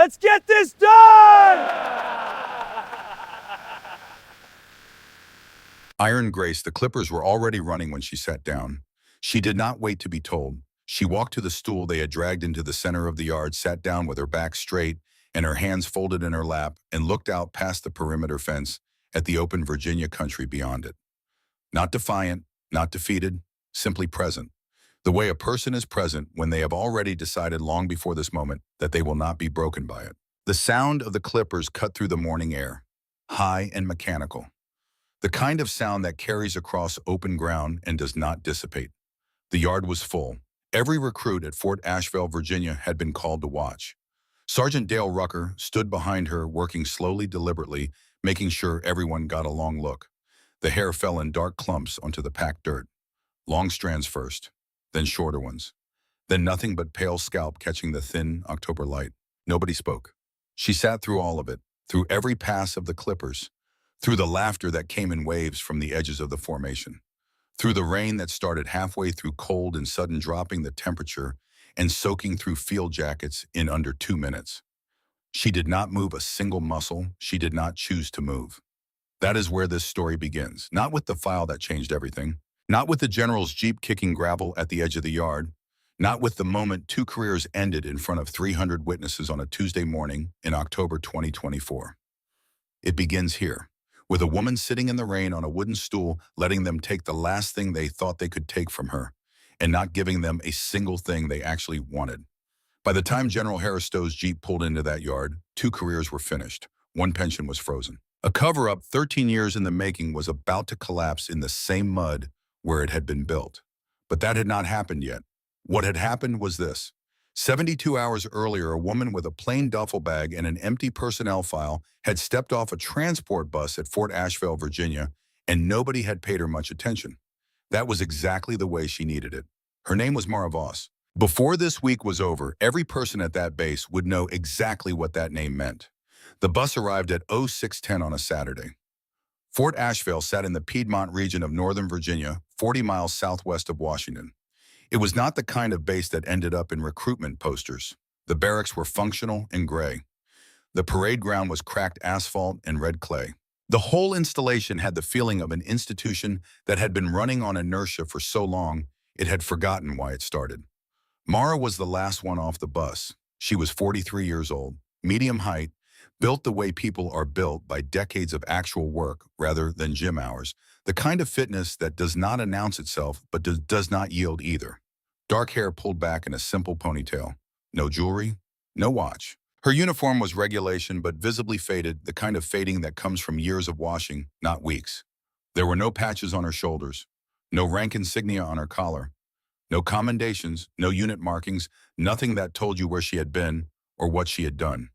Let's get this done! Iron Grace, the clippers were already running when she sat down. She did not wait to be told. She walked to the stool they had dragged into the center of the yard, sat down with her back straight and her hands folded in her lap, and looked out past the perimeter fence at the open Virginia country beyond it. Not defiant, not defeated, simply present. The way a person is present when they have already decided long before this moment that they will not be broken by it. The sound of the clippers cut through the morning air, high and mechanical. The kind of sound that carries across open ground and does not dissipate. The yard was full. Every recruit at Fort Ashvale, Virginia had been called to watch. Sergeant Dale Rucker stood behind her, working slowly, deliberately, making sure everyone got a long look. The hair fell in dark clumps onto the packed dirt. Long strands first, then shorter ones. Then nothing but pale scalp catching the thin October light. Nobody spoke. She sat through all of it, through every pass of the clippers, through the laughter that came in waves from the edges of the formation, through the rain that started halfway through cold and sudden dropping the temperature and soaking through field jackets in under 2 minutes. She did not move a single muscle. She did not choose to move. That is where this story begins, not with the file that changed everything, not with the general's Jeep kicking gravel at the edge of the yard, not with the moment 2 careers ended in front of 300 witnesses on a Tuesday morning in October 2024. It begins here, with a woman sitting in the rain on a wooden stool, letting them take the last thing they thought they could take from her, and not giving them a single thing they actually wanted. By the time General Stowe's Jeep pulled into that yard, 2 careers were finished. 1 pension was frozen. A cover-up 13 years in the making was about to collapse in the same mud where it had been built. But that had not happened yet. What had happened was this. 72 hours earlier, a woman with a plain duffel bag and an empty personnel file had stepped off a transport bus at Fort Ashvale, Virginia, and nobody had paid her much attention. That was exactly the way she needed it. Her name was Mara Voss. Before this week was over, every person at that base would know exactly what that name meant. The bus arrived at 06:10 on a Saturday. Fort Ashvale sat in the Piedmont region of Northern Virginia, 40 miles southwest of Washington. It was not the kind of base that ended up in recruitment posters. The barracks were functional and gray. The parade ground was cracked asphalt and red clay. The whole installation had the feeling of an institution that had been running on inertia for so long it had forgotten why it started. Mara was the last one off the bus. She was 43 years old, medium height, built the way people are built by decades of actual work rather than gym hours, the kind of fitness that does not announce itself but does not yield either. Dark hair pulled back in a simple ponytail. No jewelry, no watch. Her uniform was regulation but visibly faded, the kind of fading that comes from years of washing, not weeks. There were no patches on her shoulders, no rank insignia on her collar, no commendations, no unit markings, nothing that told you where she had been or what she had done.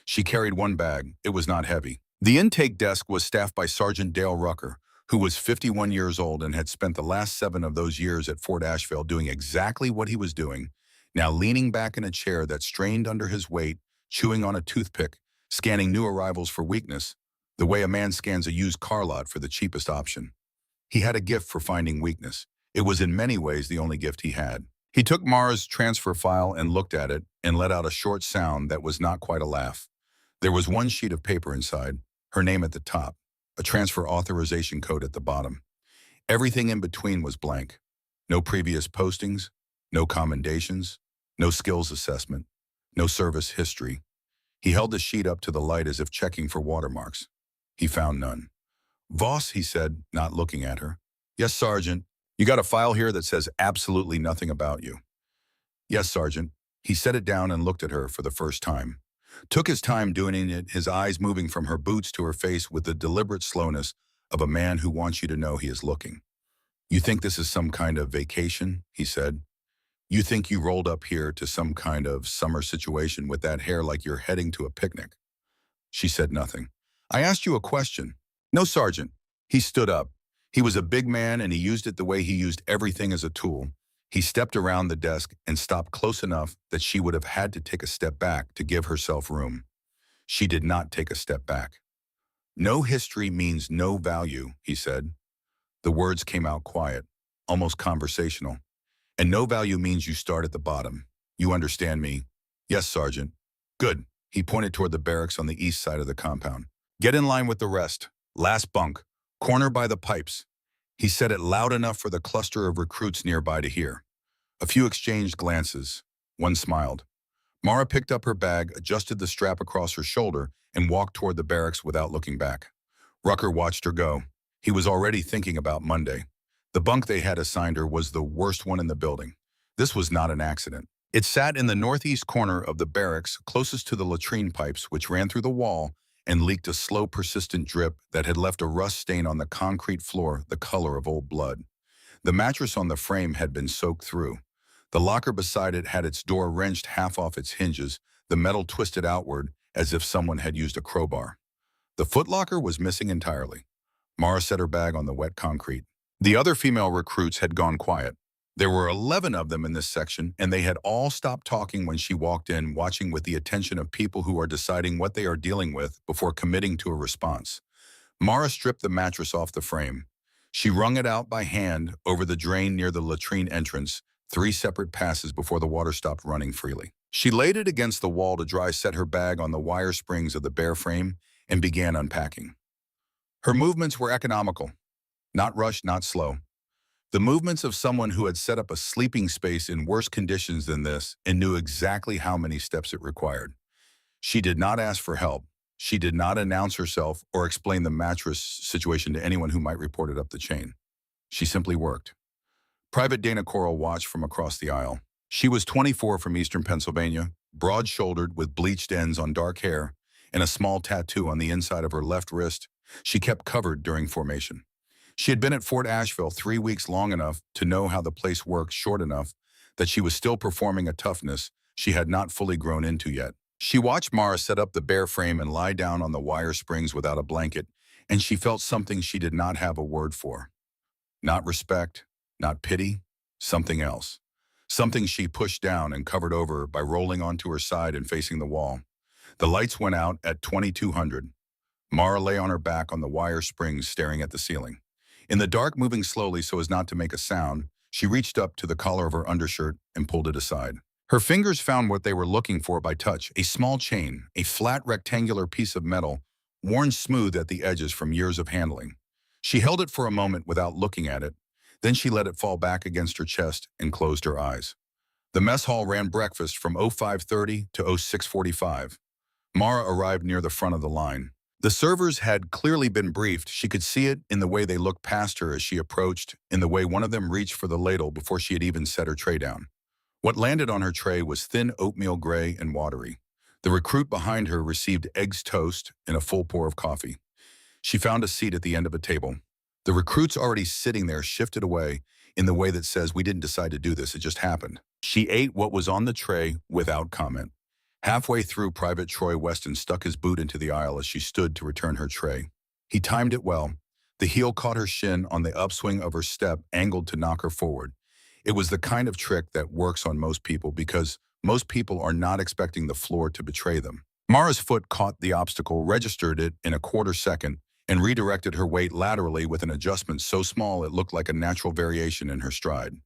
She carried 1 bag. It was not heavy. The intake desk was staffed by Sergeant Dale Rucker, who was 51 years old and had spent the last 7 of those years at Fort Ashvale doing exactly what he was doing, now leaning back in a chair that strained under his weight, chewing on a toothpick, scanning new arrivals for weakness, the way a man scans a used car lot for the cheapest option. He had a gift for finding weakness. It was in many ways the only gift he had. He took Mara's transfer file and looked at it and let out a short sound that was not quite a laugh. There was 1 sheet of paper inside, her name at the top, a transfer authorization code at the bottom. Everything in between was blank. No previous postings, no commendations, no skills assessment, no service history. He held the sheet up to the light as if checking for watermarks. He found none. "Voss," he said, not looking at her. "Yes, Sergeant. You got a file here that says absolutely nothing about you." "Yes, Sergeant." He set it down and looked at her for the first time. Took his time doing it, his eyes moving from her boots to her face with the deliberate slowness of a man who wants you to know he is looking. "You think this is some kind of vacation?" he said. "You think you rolled up here to some kind of summer situation with that hair like you're heading to a picnic?" She said nothing. "I asked you a question." "No, Sergeant." He stood up. He was a big man and he used it the way he used everything as a tool. He stepped around the desk and stopped close enough that she would have had to take a step back to give herself room. She did not take a step back. "No history means no value," he said. The words came out quiet, almost conversational. "And no value means you start at the bottom. You understand me?" "Yes, Sergeant." "Good." He pointed toward the barracks on the east side of the compound. Get in line with the rest. Last bunk. Corner by the pipes. He said it loud enough for the cluster of recruits nearby to hear. A few exchanged glances. One smiled. Mara picked up her bag, adjusted the strap across her shoulder, and walked toward the barracks without looking back. Rucker watched her go. He was already thinking about Monday. The bunk they had assigned her was the worst one in the building. This was not an accident. It sat in the northeast corner of the barracks, closest to the latrine pipes, which ran through the wall and leaked a slow, persistent drip that had left a rust stain on the concrete floor the color of old blood. The mattress on the frame had been soaked through. The locker beside it had its door wrenched half off its hinges, the metal twisted outward as if someone had used a crowbar. The footlocker was missing entirely. Mara set her bag on the wet concrete. The other female recruits had gone quiet. There were 11 of them in this section, and they had all stopped talking when she walked in, watching with the attention of people who are deciding what they are dealing with before committing to a response. Mara stripped the mattress off the frame. She wrung it out by hand over the drain near the latrine entrance, 3 separate passes before the water stopped running freely. She laid it against the wall to dry, set her bag on the wire springs of the bare frame, and began unpacking. Her movements were economical. Not rushed, not slow. The movements of someone who had set up a sleeping space in worse conditions than this and knew exactly how many steps it required. She did not ask for help. She did not announce herself or explain the mattress situation to anyone who might report it up the chain. She simply worked. Private Dana Coral watched from across the aisle. She was 24 from eastern Pennsylvania, broad-shouldered with bleached ends on dark hair and a small tattoo on the inside of her left wrist. She kept covered during formation. She had been at Fort Ashvale 3 weeks long enough to know how the place worked, short enough that she was still performing a toughness she had not fully grown into yet. She watched Mara set up the bare frame and lie down on the wire springs without a blanket, and she felt something she did not have a word for. Not respect, not pity, something else. Something she pushed down and covered over by rolling onto her side and facing the wall. The lights went out at 2200. Mara lay on her back on the wire springs staring at the ceiling. In the dark, moving slowly so as not to make a sound, she reached up to the collar of her undershirt and pulled it aside. Her fingers found what they were looking for by touch, a small chain, a flat rectangular piece of metal, worn smooth at the edges from years of handling. She held it for a moment without looking at it. Then she let it fall back against her chest and closed her eyes. The mess hall ran breakfast from 0530 to 0645. Mara arrived near the front of the line. The servers had clearly been briefed. She could see it in the way they looked past her as she approached, in the way one of them reached for the ladle before she had even set her tray down. What landed on her tray was thin oatmeal gray and watery. The recruit behind her received eggs toast and a full pour of coffee. She found a seat at the end of a table. The recruits already sitting there shifted away in the way that says, "We didn't decide to do this, it just happened." She ate what was on the tray without comment. Halfway through, Private Troy Weston stuck his boot into the aisle as she stood to return her tray. He timed it well. The heel caught her shin on the upswing of her step, angled to knock her forward. It was the kind of trick that works on most people because most people are not expecting the floor to betray them. Mara's foot caught the obstacle, registered it in a quarter second, and redirected her weight laterally with an adjustment so small it looked like a natural variation in her stride.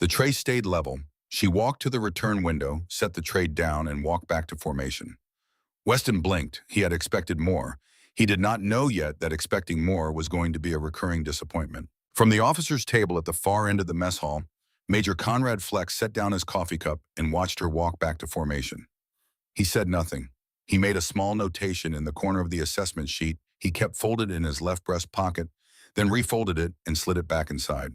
The tray stayed level. She walked to the return window, set the tray down, and walked back to formation. Weston blinked. He had expected more. He did not know yet that expecting more was going to be a recurring disappointment. From the officer's table at the far end of the mess hall, Major Conrad Fleck set down his coffee cup and watched her walk back to formation. He said nothing. He made a small notation in the corner of the assessment sheet he kept folded in his left breast pocket, then refolded it and slid it back inside.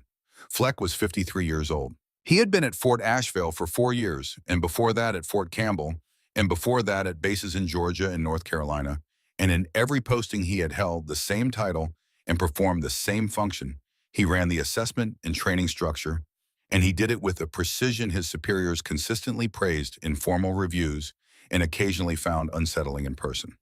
Fleck was 53 years old. He had been at Fort Ashvale for 4 years, and before that at Fort Campbell, and before that at bases in Georgia and North Carolina, and in every posting he had held the same title and performed the same function. He ran the assessment and training structure, and he did it with a precision his superiors consistently praised in formal reviews and occasionally found unsettling in person.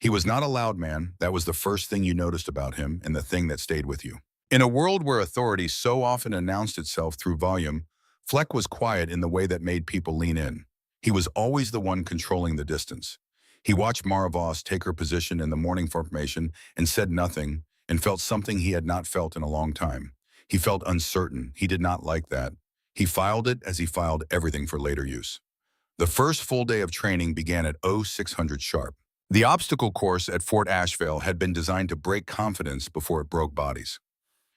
He was not a loud man. That was the first thing you noticed about him and the thing that stayed with you. In a world where authority so often announced itself through volume, Fleck was quiet in the way that made people lean in. He was always the one controlling the distance. He watched Mara Voss take her position in the morning formation and said nothing, and felt something he had not felt in a long time. He felt uncertain. He did not like that. He filed it as he filed everything for later use. The first full day of training began at 0600 sharp. The obstacle course at Fort Ashvale had been designed to break confidence before it broke bodies.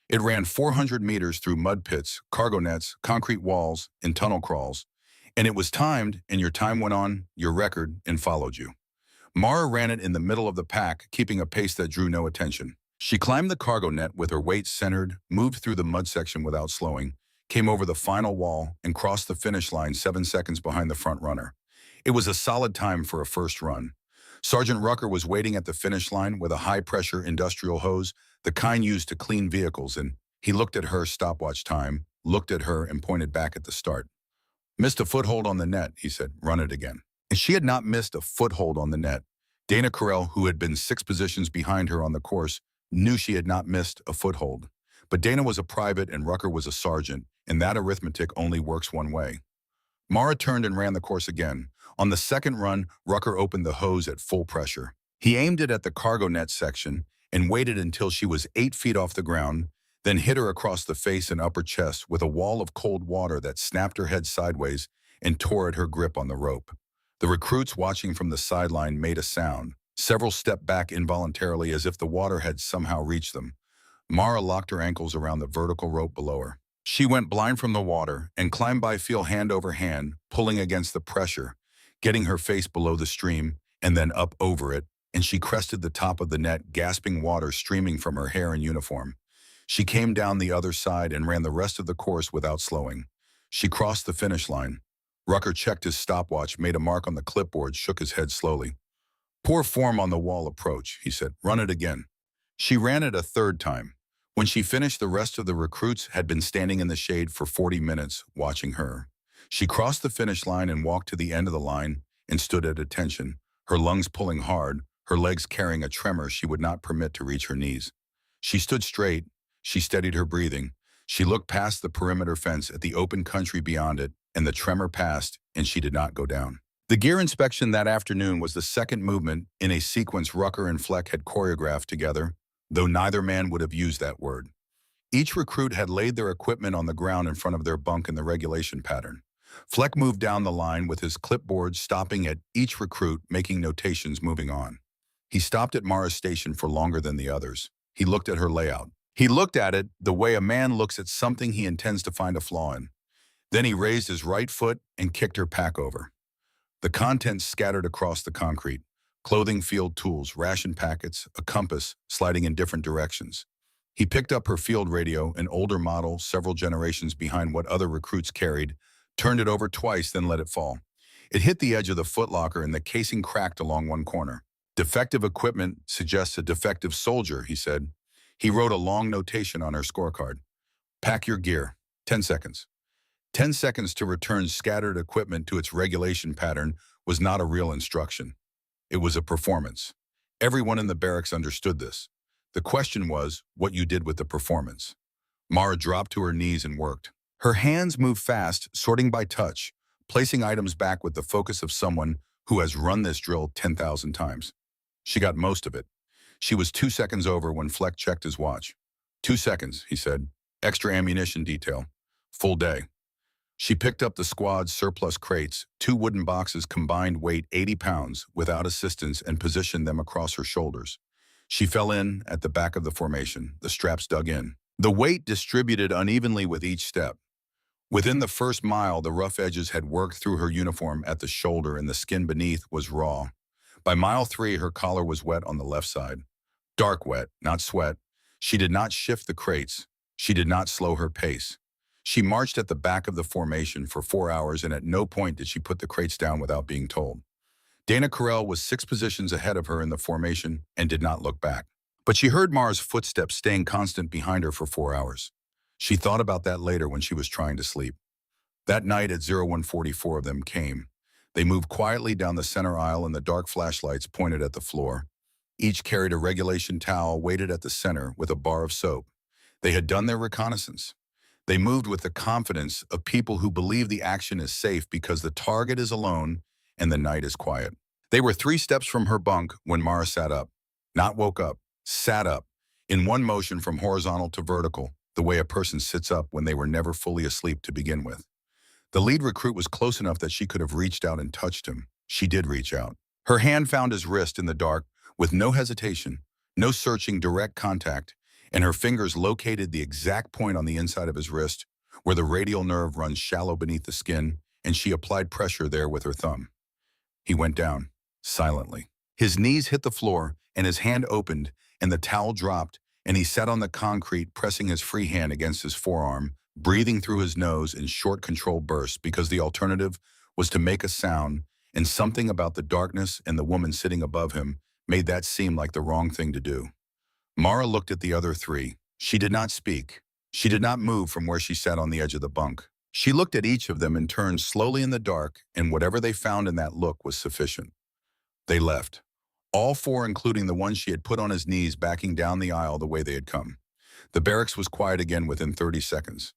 It ran 400 meters through mud pits, cargo nets, concrete walls, and tunnel crawls, and it was timed, and your time went on your record and followed you. Mara ran it in the middle of the pack, keeping a pace that drew no attention. She climbed the cargo net with her weight centered, moved through the mud section without slowing, came over the final wall, and crossed the finish line 7 seconds behind the front runner. It was a solid time for a first run. Sergeant Rucker was waiting at the finish line with a high-pressure industrial hose, the kind used to clean vehicles, and he looked at her stopwatch time, looked at her, and pointed back at the start. "Missed a foothold on the net," he said. "Run it again." And she had not missed a foothold on the net. Dana Carell, who had been 6 positions behind her on the course, knew she had not missed a foothold. But Dana was a private and Rucker was a sergeant, and that arithmetic only works one way. Mara turned and ran the course again. On the second run, Rucker opened the hose at full pressure. He aimed it at the cargo net section and waited until she was 8 feet off the ground, then hit her across the face and upper chest with a wall of cold water that snapped her head sideways and tore at her grip on the rope. The recruits watching from the sideline made a sound. Several stepped back involuntarily as if the water had somehow reached them. Mara locked her ankles around the vertical rope below her. She went blind from the water and climbed by feel hand over hand, pulling against the pressure, getting her face below the stream and then up over it, and she crested the top of the net, gasping water streaming from her hair and uniform. She came down the other side and ran the rest of the course without slowing. She crossed the finish line. Rucker checked his stopwatch, made a mark on the clipboard, shook his head slowly. "Poor form on the wall approach," he said. "Run it again." She ran it a third time. When she finished, the rest of the recruits had been standing in the shade for 40 minutes, watching her. She crossed the finish line and walked to the end of the line and stood at attention, her lungs pulling hard, her legs carrying a tremor she would not permit to reach her knees. She stood straight. She steadied her breathing. She looked past the perimeter fence at the open country beyond it, and the tremor passed, and she did not go down. The gear inspection that afternoon was the second movement in a sequence Rucker and Fleck had choreographed together, though neither man would have used that word. Each recruit had laid their equipment on the ground in front of their bunk in the regulation pattern. Fleck moved down the line with his clipboard, stopping at each recruit, making notations, moving on. He stopped at Mara's station for longer than the others. He looked at her layout. He looked at it the way a man looks at something he intends to find a flaw in. Then he raised his right foot and kicked her pack over. The contents scattered across the concrete. Clothing, field tools, ration packets, a compass, sliding in different directions. He picked up her field radio, an older model, several generations behind what other recruits carried, turned it over twice, then let it fall. It hit the edge of the footlocker and the casing cracked along one corner. "Defective equipment suggests a defective soldier," he said. He wrote a long notation on her scorecard. "Pack your gear. 10 seconds. 10 seconds to return scattered equipment to its regulation pattern was not a real instruction. It was a performance. Everyone in the barracks understood this. The question was what you did with the performance. Mara dropped to her knees and worked. Her hands moved fast, sorting by touch, placing items back with the focus of someone who has run this drill 10,000 times. She got most of it. She was 2 seconds over when Fleck checked his watch. 2 seconds, he said. Extra ammunition detail. Full day. She picked up the squad's surplus crates, 2 wooden boxes combined weight 80 pounds, without assistance, and positioned them across her shoulders. She fell in at the back of the formation, the straps dug in. The weight distributed unevenly with each step. Within the first mile, the rough edges had worked through her uniform at the shoulder and the skin beneath was raw. By mile 3, her collar was wet on the left side. Dark wet, not sweat. She did not shift the crates. She did not slow her pace. She marched at the back of the formation for 4 hours, and at no point did she put the crates down without being told. Dana Carell was 6 positions ahead of her in the formation and did not look back. But she heard Mara's footsteps staying constant behind her for 4 hours. She thought about that later when she was trying to sleep. That night at 0144 of them came. They moved quietly down the center aisle and the dark flashlights pointed at the floor. Each carried a regulation towel weighted at the center with a bar of soap. They had done their reconnaissance. They moved with the confidence of people who believe the action is safe because the target is alone and the night is quiet. They were 3 steps from her bunk when Mara sat up. Not woke up, sat up, in one motion from horizontal to vertical, the way a person sits up when they were never fully asleep to begin with. The lead recruit was close enough that she could have reached out and touched him. She did reach out. Her hand found his wrist in the dark with no hesitation, no searching, direct contact, and her fingers located the exact point on the inside of his wrist where the radial nerve runs shallow beneath the skin, and she applied pressure there with her thumb. He went down, silently. His knees hit the floor, and his hand opened, and the towel dropped, and he sat on the concrete, pressing his free hand against his forearm, breathing through his nose in short, controlled bursts, because the alternative was to make a sound, and something about the darkness and the woman sitting above him made that seem like the wrong thing to do. Mara looked at the other three. She did not speak. She did not move from where she sat on the edge of the bunk. She looked at each of them and turned slowly in the dark, and whatever they found in that look was sufficient. They left. All four, including the one she had put on his knees, backing down the aisle the way they had come. The barracks was quiet again within 30 seconds.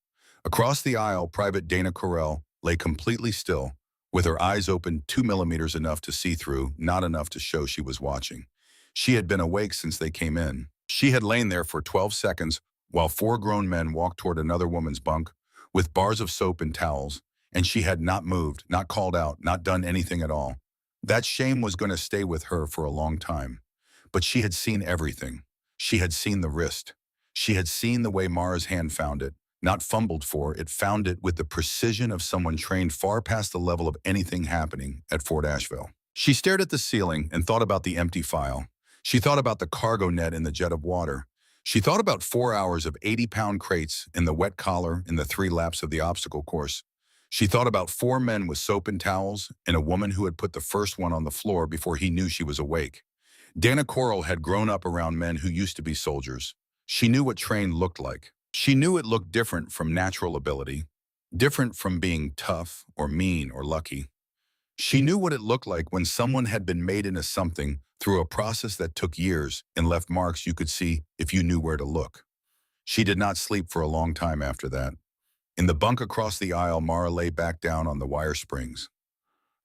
Across the aisle, Private Dana Correll lay completely still, with her eyes open 2 millimeters enough to see through, not enough to show she was watching. She had been awake since they came in. She had lain there for 12 seconds while 4 grown men walked toward another woman's bunk with bars of soap and towels, and she had not moved, not called out, not done anything at all. That shame was going to stay with her for a long time. But she had seen everything. She had seen the wrist. She had seen the way Mara's hand found it, not fumbled for, it found it with the precision of someone trained far past the level of anything happening at Fort Ashvale. She stared at the ceiling and thought about the empty file. She thought about the cargo net in the jet of water. She thought about 4 hours of 80-pound crates in the wet collar in the 3 laps of the obstacle course. She thought about 4 men with soap and towels and a woman who had put the first one on the floor before he knew she was awake. Dana Correll had grown up around men who used to be soldiers. She knew what trained looked like. She knew it looked different from natural ability, different from being tough or mean or lucky. She knew what it looked like when someone had been made into something through a process that took years and left marks you could see if you knew where to look. She did not sleep for a long time after that. In the bunk across the aisle, Mara lay back down on the wire springs.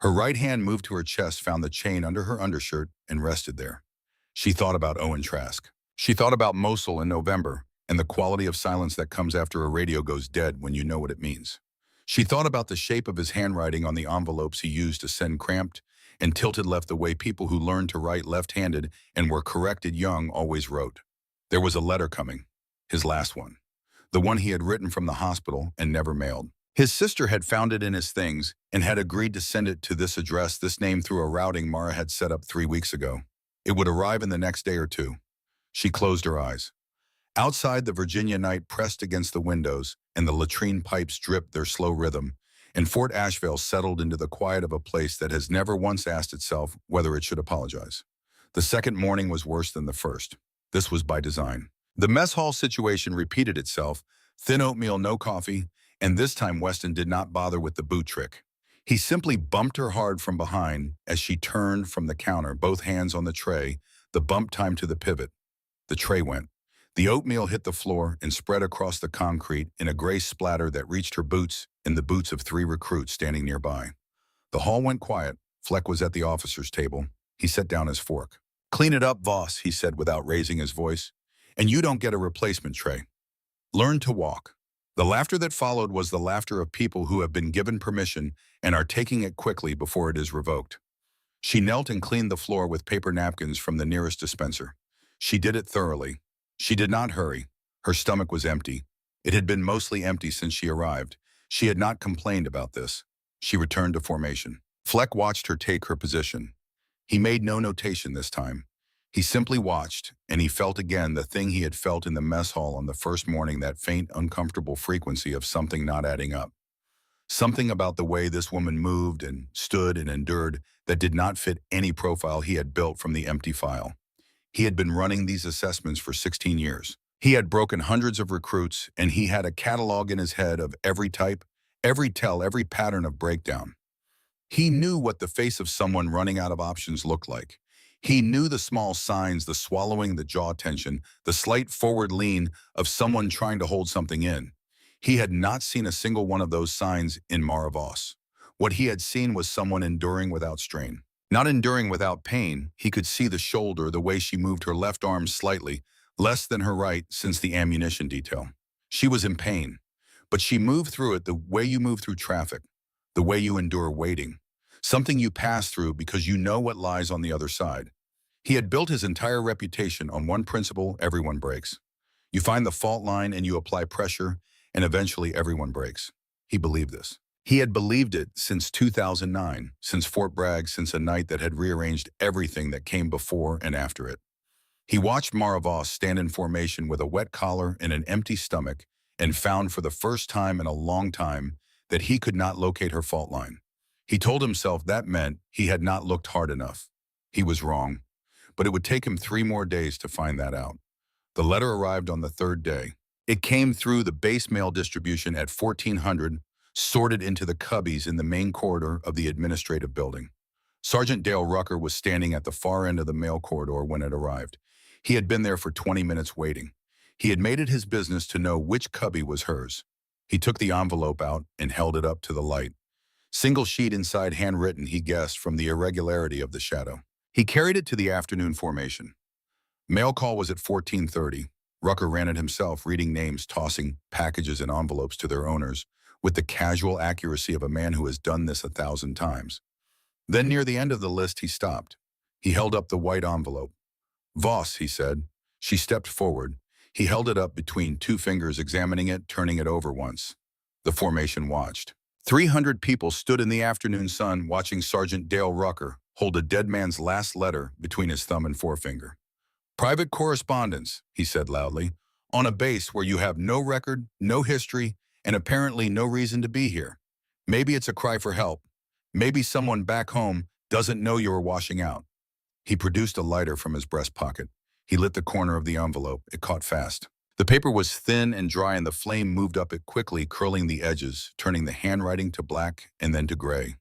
Her right hand moved to her chest, found the chain under her undershirt, and rested there. She thought about Owen Trask. She thought about Mosul in November and the quality of silence that comes after a radio goes dead when you know what it means. She thought about the shape of his handwriting on the envelopes he used to send cramped and tilted left the way people who learned to write left-handed and were corrected young always wrote. There was a letter coming, his last one, the one he had written from the hospital and never mailed. His sister had found it in his things and had agreed to send it to this address, this name, through a routing Mara had set up 3 weeks ago. It would arrive in the next day or two. She closed her eyes. Outside, the Virginia night pressed against the windows, and the latrine pipes dripped their slow rhythm, and Fort Ashvale settled into the quiet of a place that has never once asked itself whether it should apologize. The second morning was worse than the first. This was by design. The mess hall situation repeated itself, thin oatmeal, no coffee, and this time Weston did not bother with the boot trick. He simply bumped her hard from behind as she turned from the counter, both hands on the tray, the bump time to the pivot. The tray went. The oatmeal hit the floor and spread across the concrete in a gray splatter that reached her boots and the boots of 3 recruits standing nearby. The hall went quiet. Fleck was at the officer's table. He set down his fork. "Clean it up, Voss," he said without raising his voice. "And you don't get a replacement tray. Learn to walk." The laughter that followed was the laughter of people who have been given permission and are taking it quickly before it is revoked. She knelt and cleaned the floor with paper napkins from the nearest dispenser. She did it thoroughly. She did not hurry. Her stomach was empty. It had been mostly empty since she arrived. She had not complained about this. She returned to formation. Fleck watched her take her position. He made no notation this time. He simply watched, and he felt again the thing he had felt in the mess hall on the first morning, that faint, uncomfortable frequency of something not adding up. Something about the way this woman moved and stood and endured that did not fit any profile he had built from the empty file. He had been running these assessments for 16 years. He had broken hundreds of recruits, and he had a catalog in his head of every type, every tell, every pattern of breakdown. He knew what the face of someone running out of options looked like. He knew the small signs, the swallowing, the jaw tension, the slight forward lean of someone trying to hold something in. He had not seen a single one of those signs in Mara Voss. What he had seen was someone enduring without strain. Not enduring without pain. He could see the shoulder, the way she moved her left arm slightly, less than her right since the ammunition detail. She was in pain, but she moved through it the way you move through traffic. the way you endure waiting, something you pass through because you know what lies on the other side. He had built his entire reputation on one principle: everyone breaks. You find the fault line and you apply pressure, and eventually everyone breaks. He believed this. He had believed it since 2009, since Fort Bragg, since a night that had rearranged everything that came before and after it. He watched Mara Voss stand in formation with a wet collar and an empty stomach and found for the first time in a long time that he could not locate her fault line. He told himself that meant he had not looked hard enough. He was wrong, but it would take him 3 more days to find that out. The letter arrived on the 3rd day. It came through the base mail distribution at 1400, sorted into the cubbies in the main corridor of the administrative building. Sergeant Dale Rucker was standing at the far end of the mail corridor when it arrived. He had been there for 20 minutes waiting. He had made it his business to know which cubby was hers. He took the envelope out and held it up to the light. Single sheet inside, handwritten, he guessed, from the irregularity of the shadow. He carried it to the afternoon formation. Mail call was at 14:30. Rucker ran it himself, reading names, tossing packages and envelopes to their owners, with the casual accuracy of a man who has done this 1,000 times. Then near the end of the list, he stopped. He held up the white envelope. "Voss," he said. She stepped forward. He held it up between 2 fingers, examining it, turning it over once. The formation watched. 300 people stood in the afternoon sun watching Sergeant Dale Rucker hold a dead man's last letter between his thumb and forefinger. "Private correspondence," he said loudly, "on a base where you have no record, no history, and apparently no reason to be here. Maybe it's a cry for help. Maybe someone back home doesn't know you were washing out." He produced a lighter from his breast pocket. He lit the corner of the envelope. It caught fast. The paper was thin and dry, and the flame moved up it quickly, curling the edges, turning the handwriting to black and then to gray.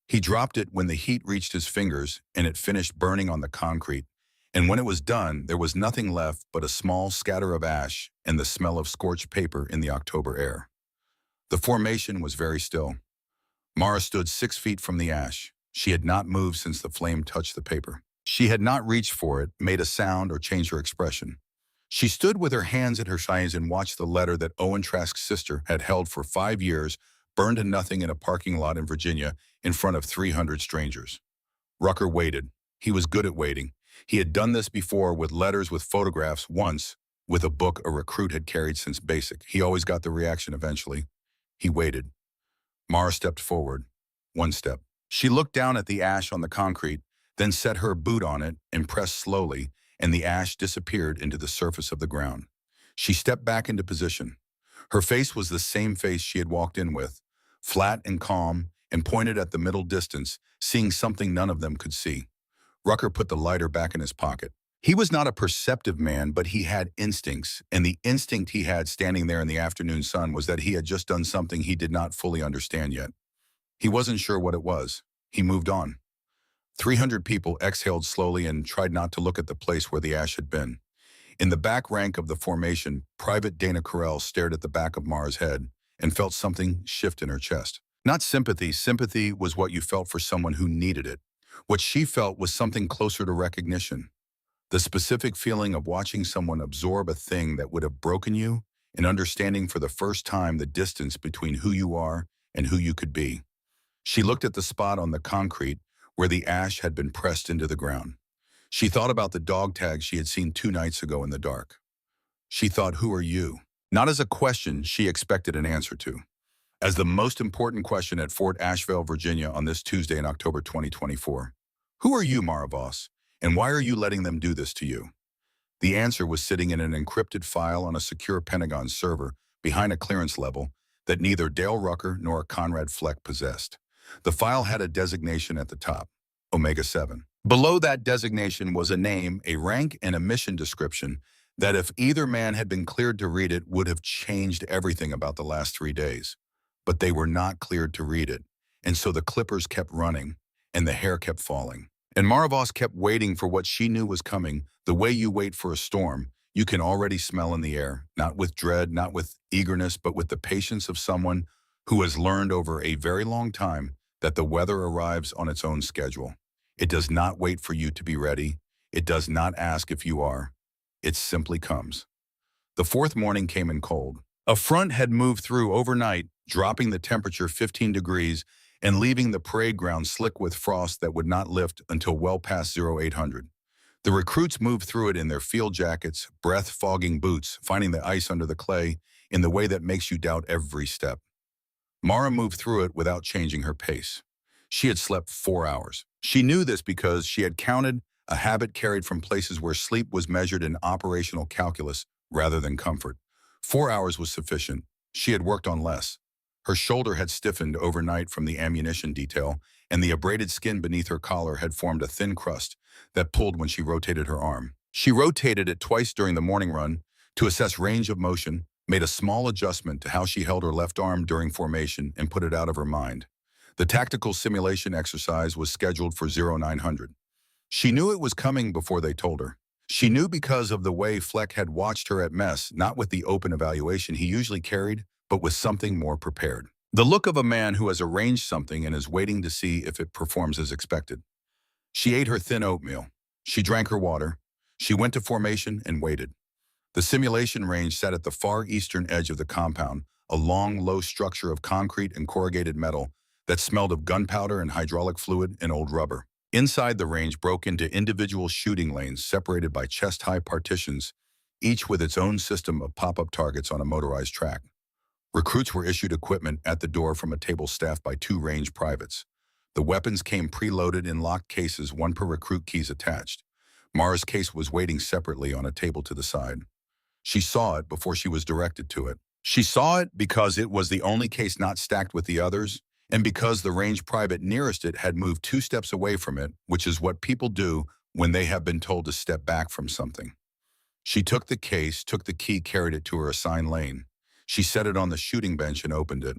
He dropped it when the heat reached his fingers, and it finished burning on the concrete. And when it was done, there was nothing left but a small scatter of ash and the smell of scorched paper in the October air. The formation was very still. Mara stood 6 feet from the ash. She had not moved since the flame touched the paper. She had not reached for it, made a sound, or changed her expression. She stood with her hands at her sides and watched the letter that Owen Trask's sister had held for 5 years burn to nothing in a parking lot in Virginia in front of 300 strangers. Rucker waited. He was good at waiting. He had done this before with letters, with photographs, once with a book a recruit had carried since basic. He always got the reaction eventually. He waited. Mara stepped forward. 1 step. She looked down at the ash on the concrete, then set her boot on it and pressed slowly, and the ash disappeared into the surface of the ground. She stepped back into position. Her face was the same face she had walked in with, flat and calm, and pointed at the middle distance, seeing something none of them could see. Rucker put the lighter back in his pocket. He was not a perceptive man, but he had instincts, and the instinct he had standing there in the afternoon sun was that he had just done something he did not fully understand yet. He wasn't sure what it was. He moved on. 300 people exhaled slowly and tried not to look at the place where the ash had been. In the back rank of the formation, Private Dana Carell stared at the back of Mara's head and felt something shift in her chest. Not sympathy. Sympathy was what you felt for someone who needed it. What she felt was something closer to recognition. The specific feeling of watching someone absorb a thing that would have broken you and understanding for the first time the distance between who you are and who you could be. She looked at the spot on the concrete where the ash had been pressed into the ground. She thought about the dog tag she had seen 2 nights ago in the dark. She thought, "Who are you?" Not as a question she expected an answer to. As the most important question at Fort Ashvale, Virginia on this Tuesday in October 2024. "Who are you, Mara Voss, and why are you letting them do this to you?" The answer was sitting in an encrypted file on a secure Pentagon server behind a clearance level that neither Dale Rucker nor Conrad Fleck possessed. The file had a designation at the top, Omega 7. Below that designation was a name, a rank, and a mission description that, if either man had been cleared to read it, would have changed everything about the last 3 days. But they were not cleared to read it, and so the clippers kept running, and the hair kept falling. And Mara Voss kept waiting for what she knew was coming, the way you wait for a storm. You can already smell in the air, not with dread, not with eagerness, but with the patience of someone who has learned over a very long time that the weather arrives on its own schedule. It does not wait for you to be ready. It does not ask if you are. It simply comes. The 4th morning came in cold. A front had moved through overnight, dropping the temperature 15 degrees and leaving the parade ground slick with frost that would not lift until well past 0800. The recruits moved through it in their field jackets, breath-fogging boots, finding the ice under the clay in the way that makes you doubt every step. Mara moved through it without changing her pace. She had slept 4 hours. She knew this because she had counted, a habit carried from places where sleep was measured in operational calculus rather than comfort. 4 hours was sufficient. She had worked on less. Her shoulder had stiffened overnight from the ammunition detail, and the abraded skin beneath her collar had formed a thin crust that pulled when she rotated her arm. She rotated it twice during the morning run to assess range of motion, made a small adjustment to how she held her left arm during formation, and put it out of her mind. The tactical simulation exercise was scheduled for 0900. She knew it was coming before they told her. She knew because of the way Fleck had watched her at mess, not with the open evaluation he usually carried, but with something more prepared. The look of a man who has arranged something and is waiting to see if it performs as expected. She ate her thin oatmeal. She drank her water. She went to formation and waited. The simulation range sat at the far eastern edge of the compound, a long, low structure of concrete and corrugated metal that smelled of gunpowder and hydraulic fluid and old rubber. Inside, the range broke into individual shooting lanes separated by chest-high partitions, each with its own system of pop-up targets on a motorized track. Recruits were issued equipment at the door from a table staffed by 2 range privates. The weapons came preloaded in locked cases, one per recruit, keys attached. Mara's case was waiting separately on a table to the side. She saw it before she was directed to it. She saw it because it was the only case not stacked with the others, and because the range private nearest it had moved 2 steps away from it, which is what people do when they have been told to step back from something. She took the case, took the key, carried it to her assigned lane. She set it on the shooting bench and opened it.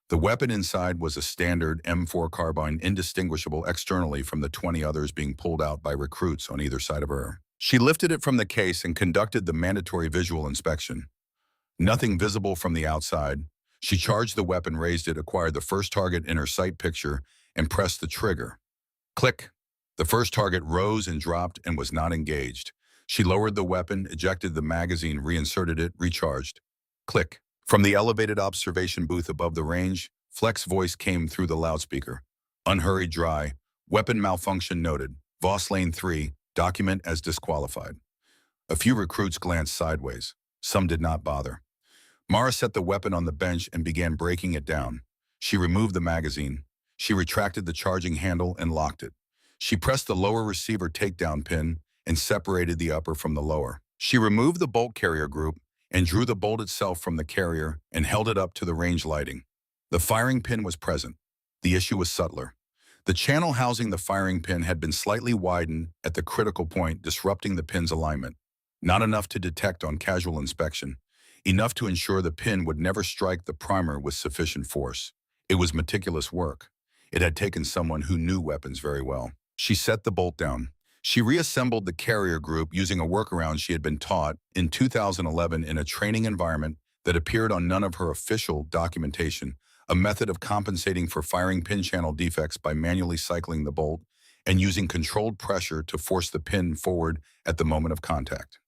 The weapon inside was a standard M4 carbine, indistinguishable externally from the 20 others being pulled out by recruits on either side of her. She lifted it from the case and conducted the mandatory visual inspection. Nothing visible from the outside. She charged the weapon, raised it, acquired the first target in her sight picture, and pressed the trigger. Click. The first target rose and dropped and was not engaged. She lowered the weapon, ejected the magazine, reinserted it, recharged. Click. From the elevated observation booth above the range, Fleck's voice came through the loudspeaker. Unhurried, dry. Weapon malfunction noted. Voss Lane 3, document as disqualified. A few recruits glanced sideways. Some did not bother. Mara set the weapon on the bench and began breaking it down. She removed the magazine. She retracted the charging handle and locked it. She pressed the lower receiver takedown pin and separated the upper from the lower. She removed the bolt carrier group and drew the bolt itself from the carrier and held it up to the range lighting. The firing pin was present. The issue was subtler. The channel housing the firing pin had been slightly widened at the critical point, disrupting the pin's alignment. Not enough to detect on casual inspection. Enough to ensure the pin would never strike the primer with sufficient force. It was meticulous work. It had taken someone who knew weapons very well. She set the bolt down. She reassembled the carrier group using a workaround she had been taught in 2011 in a training environment that appeared on none of her official documentation, a method of compensating for firing pin channel defects by manually cycling the bolt and using controlled pressure to force the pin forward at the moment of contact.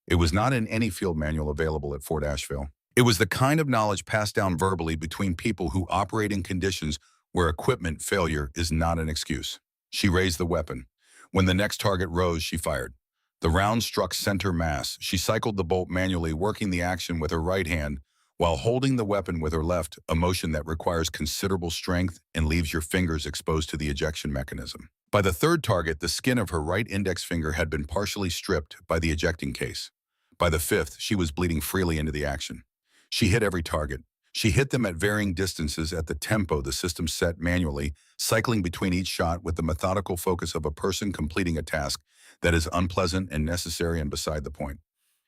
It was not in any field manual available at Fort Ashvale. It was the kind of knowledge passed down verbally between people who operate in conditions where equipment failure is not an excuse. She raised the weapon. When the next target rose, she fired. The round struck center mass. She cycled the bolt manually, working the action with her right hand while holding the weapon with her left, a motion that requires considerable strength and leaves your fingers exposed to the ejection mechanism. By the third target, the skin of her right index finger had been partially stripped by the ejecting case. By the fifth, she was bleeding freely into the action. She hit every target. She hit them at varying distances at the tempo the system set manually, cycling between each shot with the methodical focus of a person completing a task that is unpleasant and necessary and beside the point.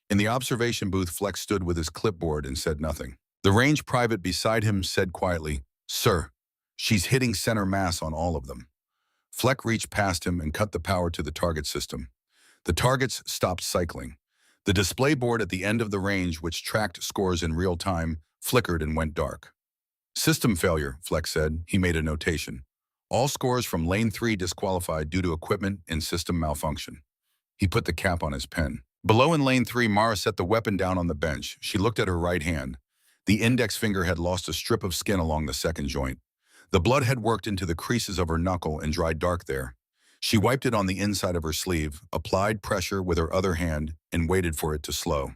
In the observation booth, Fleck stood with his clipboard and said nothing. The range private beside him said quietly, "Sir, she's hitting center mass on all of them." Fleck reached past him and cut the power to the target system. The targets stopped cycling. The display board at the end of the range, which tracked scores in real time, flickered and went dark. "System failure," Fleck said. He made a notation. "All scores from Lane 3 disqualified due to equipment and system malfunction." He put the cap on his pen. Below in Lane 3, Mara set the weapon down on the bench. She looked at her right hand. The index finger had lost a strip of skin along the second joint. The blood had worked into the creases of her knuckle and dried dark there. She wiped it on the inside of her sleeve, applied pressure with her other hand, and waited for it to slow.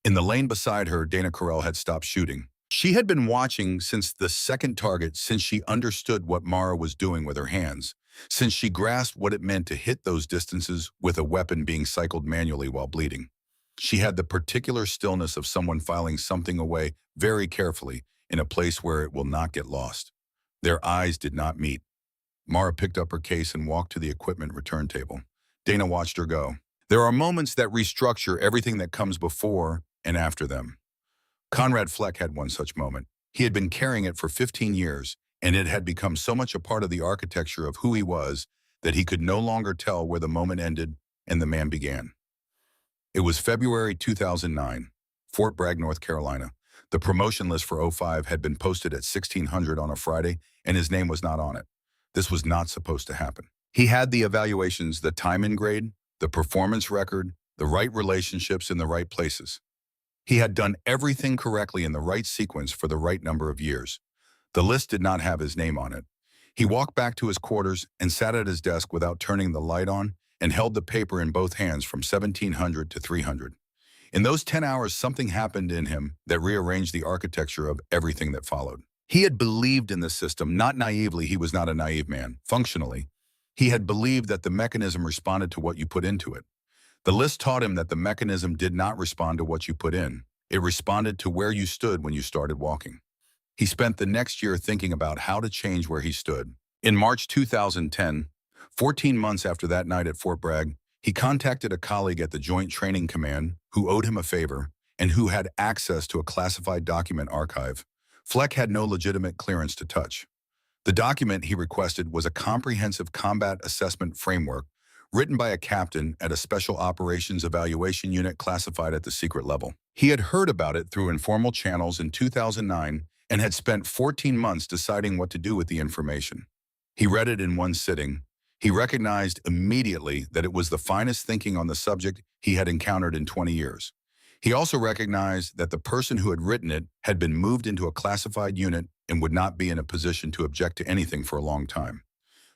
In the lane beside her, Dana Carell had stopped shooting. She had been watching since the second target, since she understood what Mara was doing with her hands, since she grasped what it meant to hit those distances with a weapon being cycled manually while bleeding. She had the particular stillness of someone filing something away very carefully in a place where it will not get lost. Their eyes did not meet. Mara picked up her case and walked to the equipment return table. Dana watched her go. There are moments that restructure everything that comes before and after them. Conrad Fleck had one such moment. He had been carrying it for 15 years, and it had become so much a part of the architecture of who he was that he could no longer tell where the moment ended and the man began. It was February 2009, Fort Bragg, North Carolina. The promotion list for '05 had been posted at 1600 on a Friday, and his name was not on it. This was not supposed to happen. He had the evaluations, the time and grade, the performance record, the right relationships in the right places. He had done everything correctly in the right sequence for the right number of years. The list did not have his name on it. He walked back to his quarters and sat at his desk without turning the light on and held the paper in both hands from 1700 to 300. In those 10 hours, something happened in him that rearranged the architecture of everything that followed. He had believed in the system, not naively. He was not a naive man. Functionally, he had believed that the mechanism responded to what you put into it. The list taught him that the mechanism did not respond to what you put in. It responded to where you stood when you started walking. He spent the next year thinking about how to change where he stood. In March 2010, 14 months after that night at Fort Bragg, he contacted a colleague at the Joint Training Command who owed him a favor and who had access to a classified document archive. Fleck had no legitimate clearance to touch. The document he requested was a comprehensive combat assessment framework written by a captain at a Special Operations Evaluation Unit classified at the secret level. He had heard about it through informal channels in 2009 and had spent 14 months deciding what to do with the information. He read it in one sitting. He recognized immediately that it was the finest thinking on the subject he had encountered in 20 years. He also recognized that the person who had written it had been moved into a classified unit and would not be in a position to object to anything for a long time.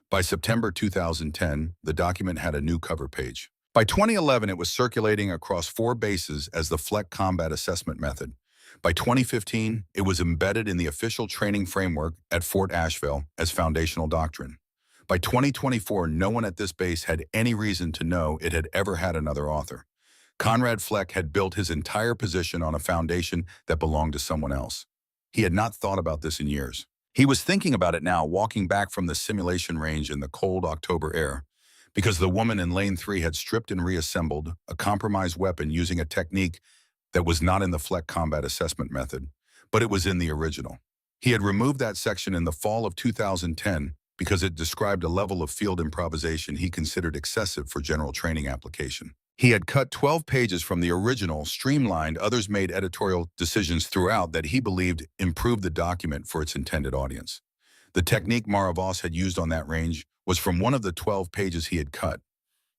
By September 2010, the document had a new cover page. By 2011, it was circulating across 4 bases as the Fleck Combat Assessment Method. By 2015, it was embedded in the official training framework at Fort Ashvale as foundational doctrine. By 2024, no one at this base had any reason to know it had ever had another author. Conrad Fleck had built his entire position on a foundation that belonged to someone else. He had not thought about this in years. He was thinking about it now, walking back from the simulation range in the cold October air, because the woman in Lane 3 had stripped and reassembled a compromised weapon using a technique that was not in the Fleck Combat Assessment Method, but it was in the original. He had removed that section in the fall of 2010 because it described a level of field improvisation he considered excessive for general training application. He had cut 12 pages from the original, streamlined. Others made editorial decisions throughout that he believed improved the document for its intended audience. The technique Mara Voss had used on that range was from one of the 12 pages he had cut.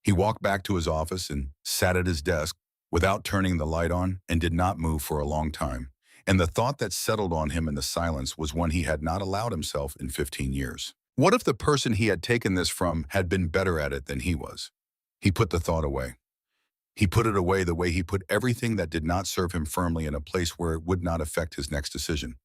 He walked back to his office and sat at his desk without turning the light on and did not move for a long time. And the thought that settled on him in the silence was one he had not allowed himself in 15 years. What if the person he had taken this from had been better at it than he was? He put the thought away. He put it away the way he put everything that did not serve him firmly in a place where it would not affect his next decision.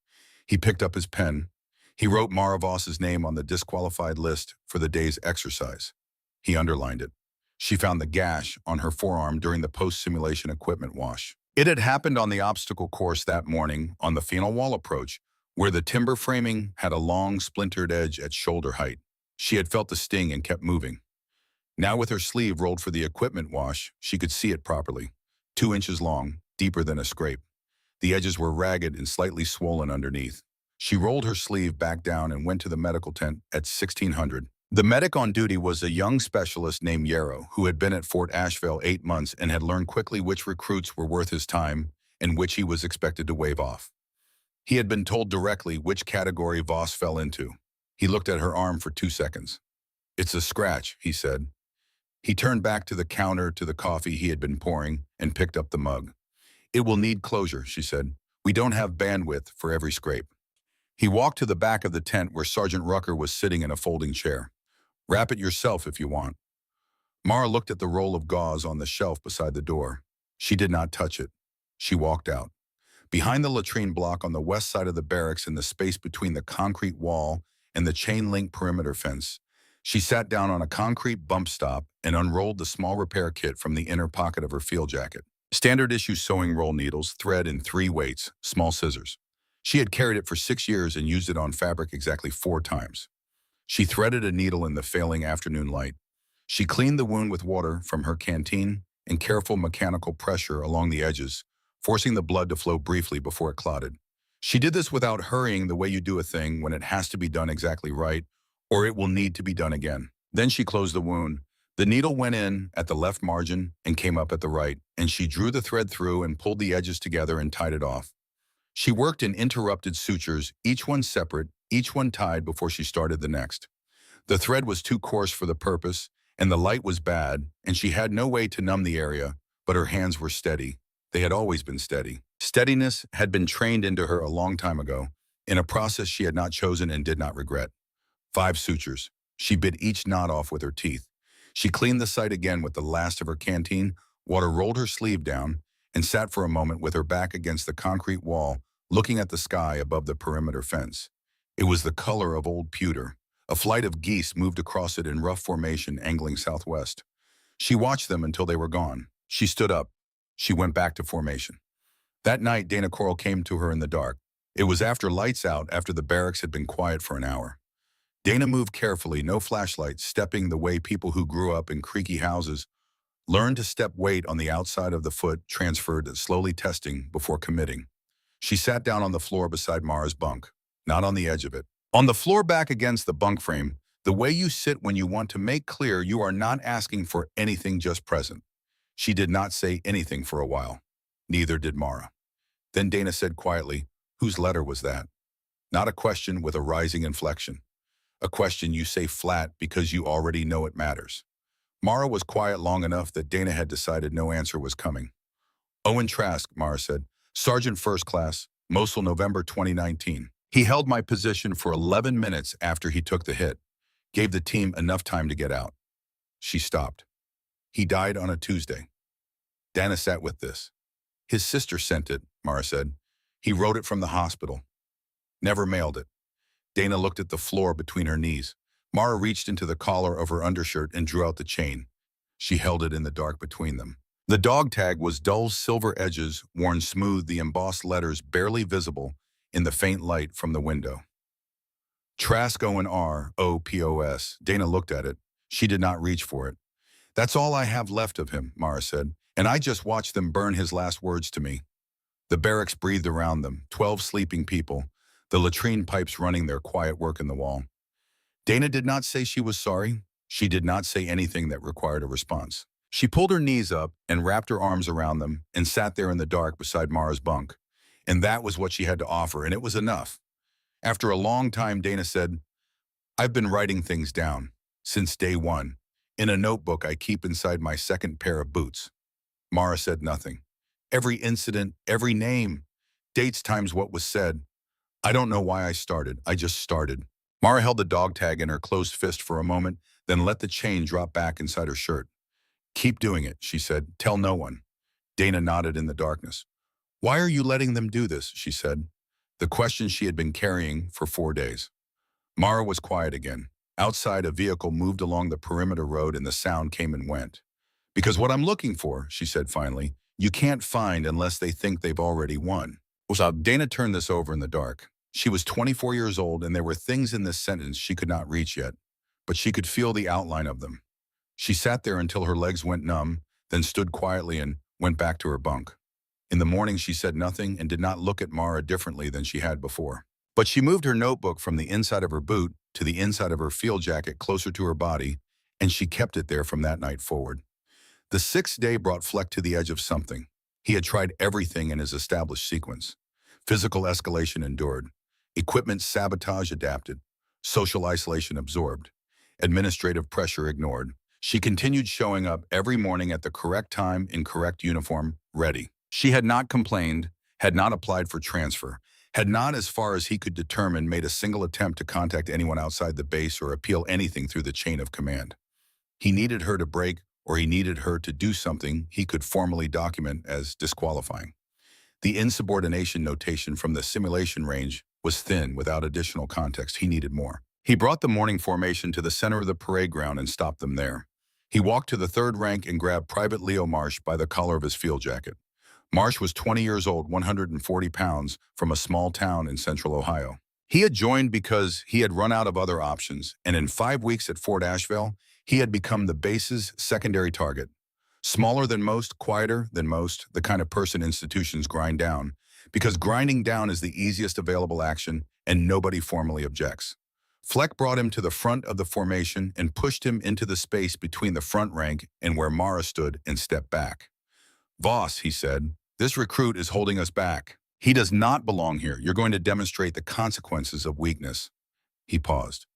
He picked up his pen. He wrote Mara Voss's name on the disqualified list for the day's exercise. He underlined it. She found the gash on her forearm during the post-simulation equipment wash. It had happened on the obstacle course that morning on the final wall approach, where the timber framing had a long, splintered edge at shoulder height. She had felt the sting and kept moving. Now with her sleeve rolled for the equipment wash, she could see it properly. 2 inches long, deeper than a scrape. The edges were ragged and slightly swollen underneath. She rolled her sleeve back down and went to the medical tent at 1600. The medic on duty was a young specialist named Yarrow, who had been at Fort Ashvale 8 months and had learned quickly which recruits were worth his time and which he was expected to wave off. He had been told directly which category Voss fell into. He looked at her arm for 2 seconds. "It's a scratch," he said. He turned back to the counter to the coffee he had been pouring and picked up the mug. "It will need closure," she said. We don't have bandwidth for every scrape. He walked to the back of the tent where Sergeant Rucker was sitting in a folding chair. Wrap it yourself if you want. Mara looked at the roll of gauze on the shelf beside the door. She did not touch it. She walked out. Behind the latrine block on the west side of the barracks in the space between the concrete wall and the chain-link perimeter fence, she sat down on a concrete bump stop and unrolled the small repair kit from the inner pocket of her field jacket. Standard issue sewing roll needles, thread in 3 weights, small scissors. She had carried it for 6 years and used it on fabric exactly 4 times. She threaded a needle in the failing afternoon light. She cleaned the wound with water from her canteen and careful mechanical pressure along the edges, forcing the blood to flow briefly before it clotted. She did this without hurrying the way you do a thing when it has to be done exactly right, or it will need to be done again. Then she closed the wound. The needle went in at the left margin and came up at the right, and she drew the thread through and pulled the edges together and tied it off. She worked in interrupted sutures, each one separate, each one tied before she started the next. The thread was too coarse for the purpose, and the light was bad, and she had no way to numb the area, but her hands were steady. They had always been steady. Steadiness had been trained into her a long time ago, in a process she had not chosen and did not regret. 5 sutures. She bit each knot off with her teeth. She cleaned the site again with the last of her canteen, water rolled her sleeve down, and sat for a moment with her back against the concrete wall, looking at the sky above the perimeter fence. It was the color of old pewter. A flight of geese moved across it in rough formation, angling southwest. She watched them until they were gone. She stood up. She went back to formation. That night, Dana Coral came to her in the dark. It was after lights out, after the barracks had been quiet for an hour. Dana moved carefully, no flashlight, stepping the way people who grew up in creaky houses learned to step weight on the outside of the foot, transferred, slowly testing before committing. She sat down on the floor beside Mara's bunk, not on the edge of it. On the floor back against the bunk frame, the way you sit when you want to make clear you are not asking for anything, just present. She did not say anything for a while. Neither did Mara. Then Dana said quietly, "Whose letter was that?" Not a question with a rising inflection. A question you say flat because you already know it matters. Mara was quiet long enough that Dana had decided no answer was coming. "Owen Trask," Mara said. "Sergeant First Class, Mosul, November 2019. He held my position for 11 minutes after he took the hit. Gave the team enough time to get out." She stopped. "He died on a Tuesday." Dana sat with this. "His sister sent it," Mara said. "He wrote it from the hospital. Never mailed it." Dana looked at the floor between her knees. Mara reached into the collar of her undershirt and drew out the chain. She held it in the dark between them. The dog tag was dull silver edges, worn smooth, the embossed letters barely visible in the faint light from the window. Trask Owen R.O.P.O.S. Dana looked at it. She did not reach for it. "That's all I have left of him," Mara said, "and I just watched them burn his last words to me." The barracks breathed around them, 12 sleeping people, the latrine pipes running their quiet work in the wall. Dana did not say she was sorry. She did not say anything that required a response. She pulled her knees up and wrapped her arms around them and sat there in the dark beside Mara's bunk. And that was what she had to offer, and it was enough. After a long time, Dana said, "I've been writing things down, since day one, in a notebook I keep inside my second pair of boots." Mara said nothing. Every incident, every name, dates times what was said. "I don't know why I started. I just started." Mara held the dog tag in her closed fist for a moment, then let the chain drop back inside her shirt. "Keep doing it," she said. "Tell no one." Dana nodded in the darkness. "Why are you letting them do this?" she said. The question she had been carrying for 4 days. Mara was quiet again. Outside, a vehicle moved along the perimeter road and the sound came and went. "Because what I'm looking for," she said finally, "you can't find unless they think they've already won." Dana turned this over in the dark. She was 24 years old, and there were things in this sentence she could not reach yet, but she could feel the outline of them. She sat there until her legs went numb, then stood quietly and went back to her bunk. In the morning, she said nothing and did not look at Mara differently than she had before. But she moved her notebook from the inside of her boot to the inside of her field jacket closer to her body, and she kept it there from that night forward. The 6th day brought Fleck to the edge of something. He had tried everything in his established sequence. Physical escalation endured. Equipment sabotage adapted. Social isolation absorbed. Administrative pressure ignored. She continued showing up every morning at the correct time in correct uniform, ready. She had not complained, had not applied for transfer, had not, as far as he could determine, made a single attempt to contact anyone outside the base or appeal anything through the chain of command. He needed her to break, or he needed her to do something he could formally document as disqualifying. The insubordination notation from the simulation range was thin without additional context. He needed more. He brought the morning formation to the center of the parade ground and stopped them there. He walked to the third rank and grabbed Private Leo Marsh by the collar of his field jacket. Marsh was 20 years old, 140 pounds, from a small town in central Ohio. He had joined because he had run out of other options, and in 5 weeks at Fort Ashvale, he had become the base's secondary target. Smaller than most, quieter than most, the kind of person institutions grind down, because grinding down is the easiest available action and nobody formally objects. Fleck brought him to the front of the formation and pushed him into the space between the front rank and where Mara stood and stepped back. "Voss," he said, "this recruit is holding us back. He does not belong here. You're going to demonstrate the consequences of weakness." He paused.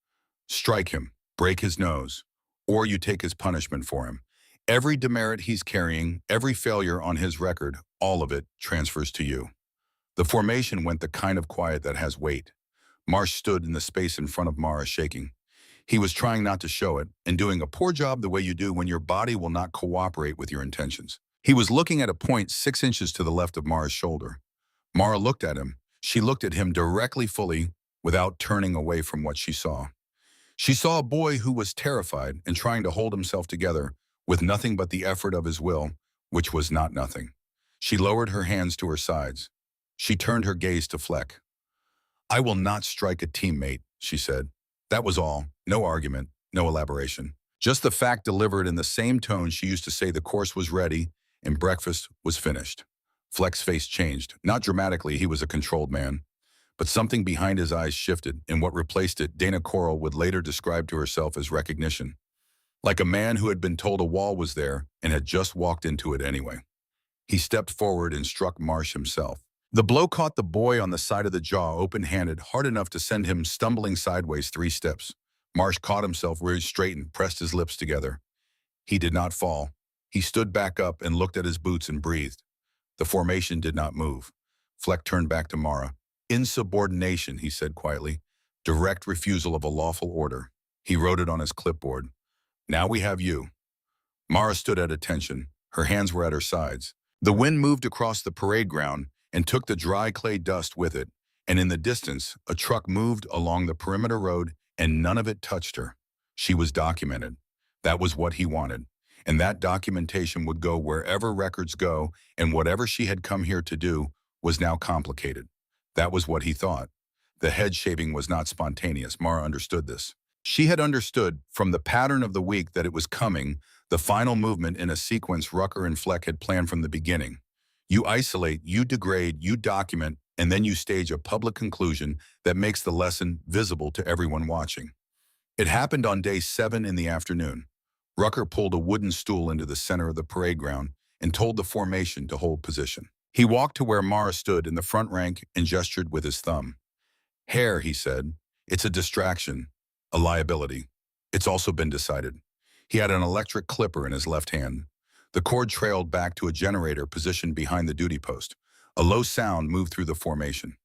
"Strike him, break his nose, or you take his punishment for him. Every demerit he's carrying, every failure on his record, all of it transfers to you." The formation went the kind of quiet that has weight. Marsh stood in the space in front of Mara, shaking. He was trying not to show it, and doing a poor job the way you do when your body will not cooperate with your intentions. He was looking at a point 6 inches to the left of Mara's shoulder. Mara looked at him. She looked at him directly, fully, without turning away from what she saw. She saw a boy who was terrified and trying to hold himself together with nothing but the effort of his will, which was not nothing. She lowered her hands to her sides. She turned her gaze to Fleck. "I will not strike a teammate," she said. That was all. No argument, no elaboration. Just the fact delivered in the same tone she used to say the course was ready and breakfast was finished. Fleck's face changed. Not dramatically, he was a controlled man. But something behind his eyes shifted, and what replaced it, Dana Coral would later describe to herself as recognition. Like a man who had been told a wall was there and had just walked into it anyway. He stepped forward and struck Marsh himself. The blow caught the boy on the side of the jaw, open-handed, hard enough to send him stumbling sideways 3 steps. Marsh caught himself reared straight and pressed his lips together. He did not fall. He stood back up and looked at his boots and breathed. The formation did not move. Fleck turned back to Mara. "Insubordination," he said quietly. "Direct refusal of a lawful order." He wrote it on his clipboard. "Now we have you." Mara stood at attention. Her hands were at her sides. The wind moved across the parade ground and took the dry clay dust with it, and in the distance, a truck moved along the perimeter road, and none of it touched her. She was documented. That was what he wanted, and that documentation would go wherever records go, and whatever she had come here to do was now complicated. That was what he thought. The head shaving was not spontaneous. Mara understood this. She had understood from the pattern of the week that it was coming, the final movement in a sequence Rucker and Fleck had planned from the beginning. You isolate, you degrade, you document, and then you stage a public conclusion that makes the lesson visible to everyone watching. It happened on day 7 in the afternoon. Rucker pulled a wooden stool into the center of the parade ground and told the formation to hold position. He walked to where Mara stood in the front rank and gestured with his thumb. "Hair," he said. "It's a distraction, a liability. It's also been decided." He had an electric clipper in his left hand. The cord trailed back to a generator positioned behind the duty post. A low sound moved through the formation.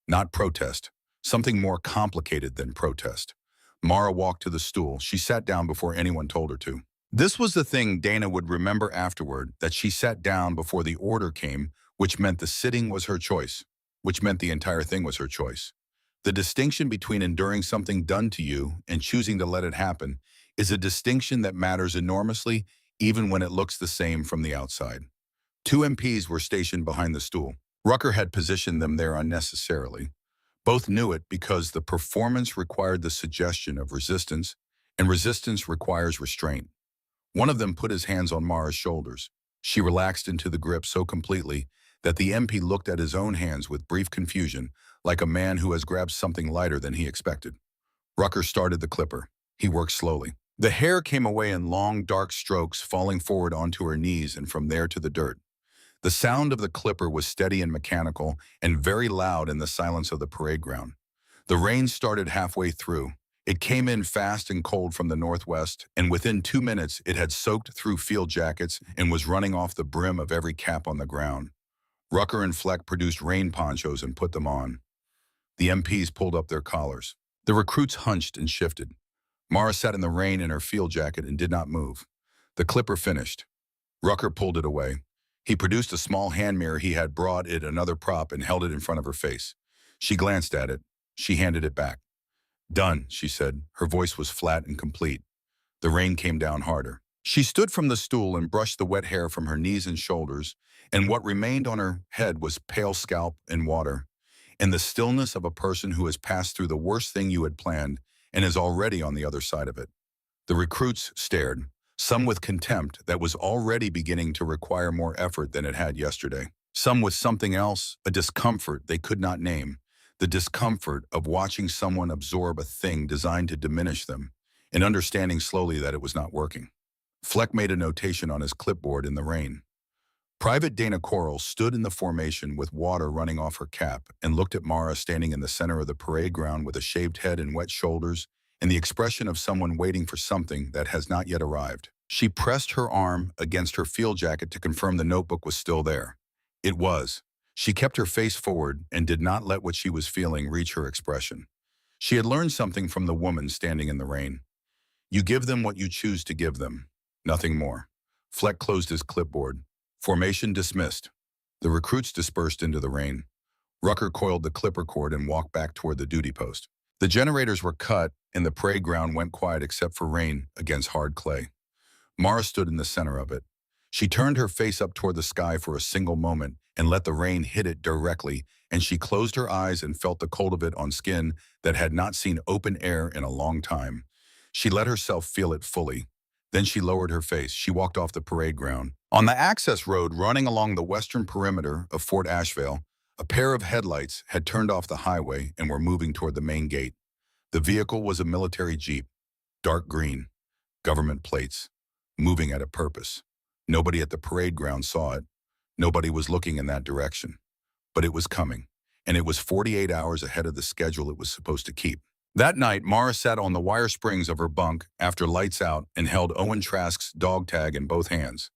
Not protest. Something more complicated than protest. Mara walked to the stool. She sat down before anyone told her to. This was the thing Dana would remember afterward, that she sat down before the order came, which meant the sitting was her choice, which meant the entire thing was her choice. The distinction between enduring something done to you and choosing to let it happen is a distinction that matters enormously, even when it looks the same from the outside. 2 MPs were stationed behind the stool. Rucker had positioned them there unnecessarily. Both knew it because the performance required the suggestion of resistance, and resistance requires restraint. One of them put his hands on Mara's shoulders. She relaxed into the grip so completely that the MP looked at his own hands with brief confusion, like a man who has grabbed something lighter than he expected. Rucker started the clipper. He worked slowly. The hair came away in long, dark strokes, falling forward onto her knees and from there to the dirt. The sound of the clipper was steady and mechanical and very loud in the silence of the parade ground. The rain started halfway through. It came in fast and cold from the northwest, and within 2 minutes it had soaked through field jackets and was running off the brim of every cap on the ground. Rucker and Fleck produced rain ponchos and put them on. The MPs pulled up their collars. The recruits hunched and shifted. Mara sat in the rain in her field jacket and did not move. The clipper finished. Rucker pulled it away. He produced a small hand mirror he had brought it another prop and held it in front of her face. She glanced at it. She handed it back. "Done," she said. Her voice was flat and complete. The rain came down harder. She stood from the stool and brushed the wet hair from her knees and shoulders, and what remained on her head was pale scalp and water, and the stillness of a person who has passed through the worst thing you had planned and is already on the other side of it. The recruits stared, some with contempt that was already beginning to require more effort than it had yesterday. Some with something else, a discomfort they could not name, the discomfort of watching someone absorb a thing designed to diminish them, and understanding slowly that it was not working. Fleck made a notation on his clipboard in the rain. Private Dana Coral stood in the formation with water running off her cap and looked at Mara standing in the center of the parade ground with a shaved head and wet shoulders and the expression of someone waiting for something that has not yet arrived. She pressed her arm against her field jacket to confirm the notebook was still there. It was. She kept her face forward and did not let what she was feeling reach her expression. She had learned something from the woman standing in the rain. You give them what you choose to give them. Nothing more. Fleck closed his clipboard. Formation dismissed. The recruits dispersed into the rain. Rucker coiled the clipper cord and walked back toward the duty post. The generators were cut, and the parade ground went quiet except for rain against hard clay. Mara stood in the center of it. She turned her face up toward the sky for a single moment and let the rain hit it directly, and she closed her eyes and felt the cold of it on skin that had not seen open air in a long time. She let herself feel it fully. Then she lowered her face. She walked off the parade ground. On the access road running along the western perimeter of Fort Ashvale, a pair of headlights had turned off the highway and were moving toward the main gate. The vehicle was a military jeep, dark green, government plates, moving at a purpose. Nobody at the parade ground saw it. Nobody was looking in that direction. But it was coming, and it was 48 hours ahead of the schedule it was supposed to keep. That night, Mara sat on the wire springs of her bunk after lights out and held Owen Trask's dog tag in both hands.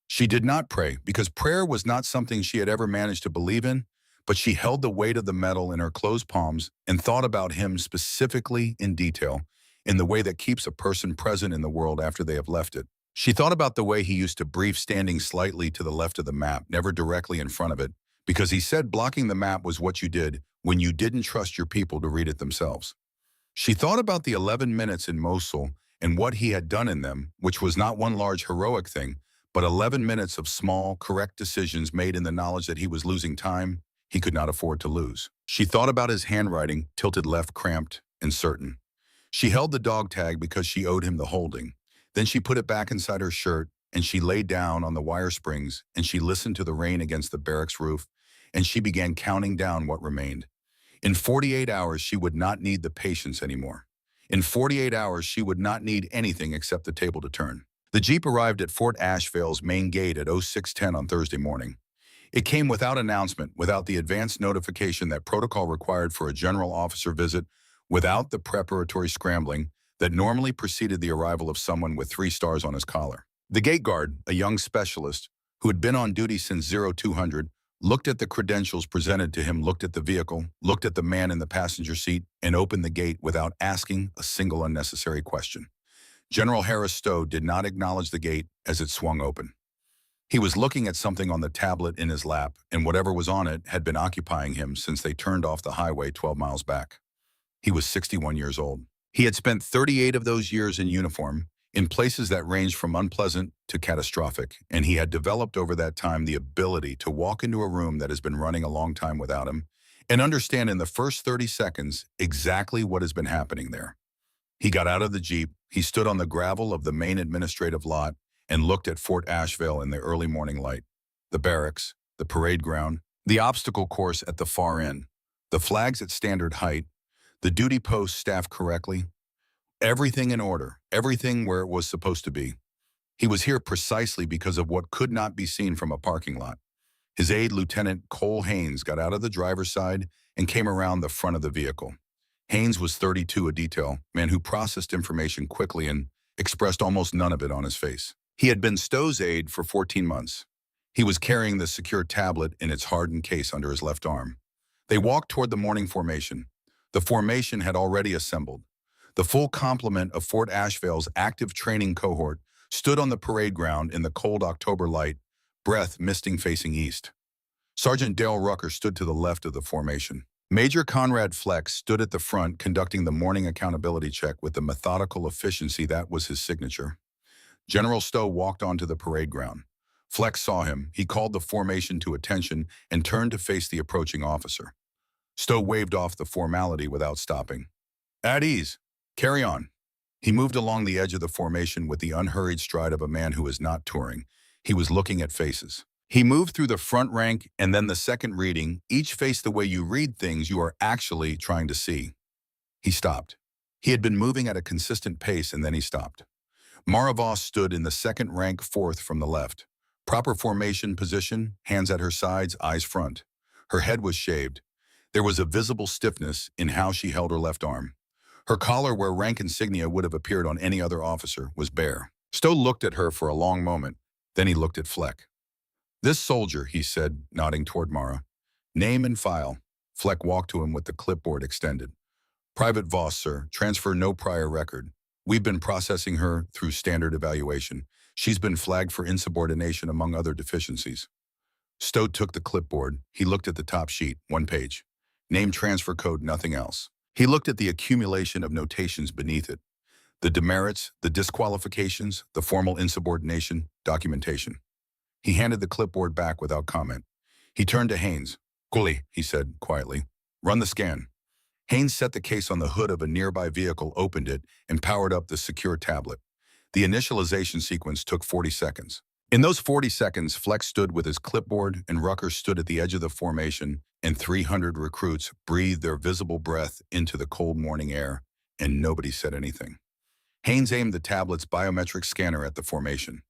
She did not pray, because prayer was not something she had ever managed to believe in, but she held the weight of the metal in her closed palms and thought about him specifically in detail, in the way that keeps a person present in the world after they have left it. She thought about the way he used to brief standing slightly to the left of the map, never directly in front of it, because he said blocking the map was what you did when you didn't trust your people to read it themselves. She thought about the 11 minutes in Mosul and what he had done in them, which was not one large heroic thing, but 11 minutes of small, correct decisions made in the knowledge that he was losing time he could not afford to lose. She thought about his handwriting, tilted left, cramped, and certain. She held the dog tag because she owed him the holding. Then she put it back inside her shirt, and she lay down on the wire springs, and she listened to the rain against the barracks roof, and she began counting down what remained. In 48 hours, she would not need the patience anymore. In 48 hours, she would not need anything except the table to turn. The Jeep arrived at Fort Ashvale's main gate at 06:10 on Thursday morning. It came without announcement, without the advance notification that protocol required for a general officer visit, without the preparatory scrambling that normally preceded the arrival of someone with 3 stars on his collar. The gate guard, a young specialist who had been on duty since 0200, looked at the credentials presented to him, looked at the vehicle, looked at the man in the passenger seat, and opened the gate without asking a single unnecessary question. General Harris Stowe did not acknowledge the gate as it swung open. He was looking at something on the tablet in his lap, and whatever was on it had been occupying him since they turned off the highway 12 miles back. He was 61 years old. He had spent 38 of those years in uniform, in places that ranged from unpleasant to catastrophic, and he had developed over that time the ability to walk into a room that has been running a long time without him and understand in the first 30 seconds exactly what has been happening there. He got out of the Jeep, he stood on the gravel of the main administrative lot and looked at Fort Ashvale in the early morning light. The barracks, the parade ground, the obstacle course at the far end, the flags at standard height, the duty post staffed correctly, everything in order, everything where it was supposed to be. He was here precisely because of what could not be seen from a parking lot. His aide, Lieutenant Cole Haynes, got out of the driver's side and came around the front of the vehicle. Haynes was 32, a detail man who processed information quickly and expressed almost none of it on his face. He had been Stowe's aide for 14 months. He was carrying the secure tablet in its hardened case under his left arm. They walked toward the morning formation. The formation had already assembled. The full complement of Fort Ashvale's active training cohort stood on the parade ground in the cold October light, breath misting facing east. Sergeant Dale Rucker stood to the left of the formation. Major Conrad Fleck stood at the front conducting the morning accountability check with the methodical efficiency that was his signature. General Stowe walked onto the parade ground. Fleck saw him. He called the formation to attention and turned to face the approaching officer. Stowe waved off the formality without stopping. At ease. Carry on. He moved along the edge of the formation with the unhurried stride of a man who is not touring. He was looking at faces. He moved through the front rank and then the second reading, each face the way you read things you are actually trying to see. He stopped. He had been moving at a consistent pace and then he stopped. Mara Voss stood in the second rank fourth from the left. Proper formation position, hands at her sides, eyes front. Her head was shaved. There was a visible stiffness in how she held her left arm. Her collar, where rank insignia would have appeared on any other officer, was bare. Stowe looked at her for a long moment. Then he looked at Fleck. This soldier, he said, nodding toward Mara. Name and file. Fleck walked to him with the clipboard extended. Private Voss, sir. Transfer no prior record. We've been processing her through standard evaluation. She's been flagged for insubordination among other deficiencies. Stowe took the clipboard. He looked at the top sheet, one page. Name, transfer code, nothing else. He looked at the accumulation of notations beneath it. The demerits, the disqualifications, the formal insubordination, documentation. He handed the clipboard back without comment. He turned to Haynes. Qi, he said quietly. Run the scan. Haynes set the case on the hood of a nearby vehicle, opened it, and powered up the secure tablet. The initialization sequence took 40 seconds. In those 40 seconds, Fleck stood with his clipboard and Rucker stood at the edge of the formation, and 300 recruits breathed their visible breath into the cold morning air, and nobody said anything. Haynes aimed the tablet's biometric scanner at the formation.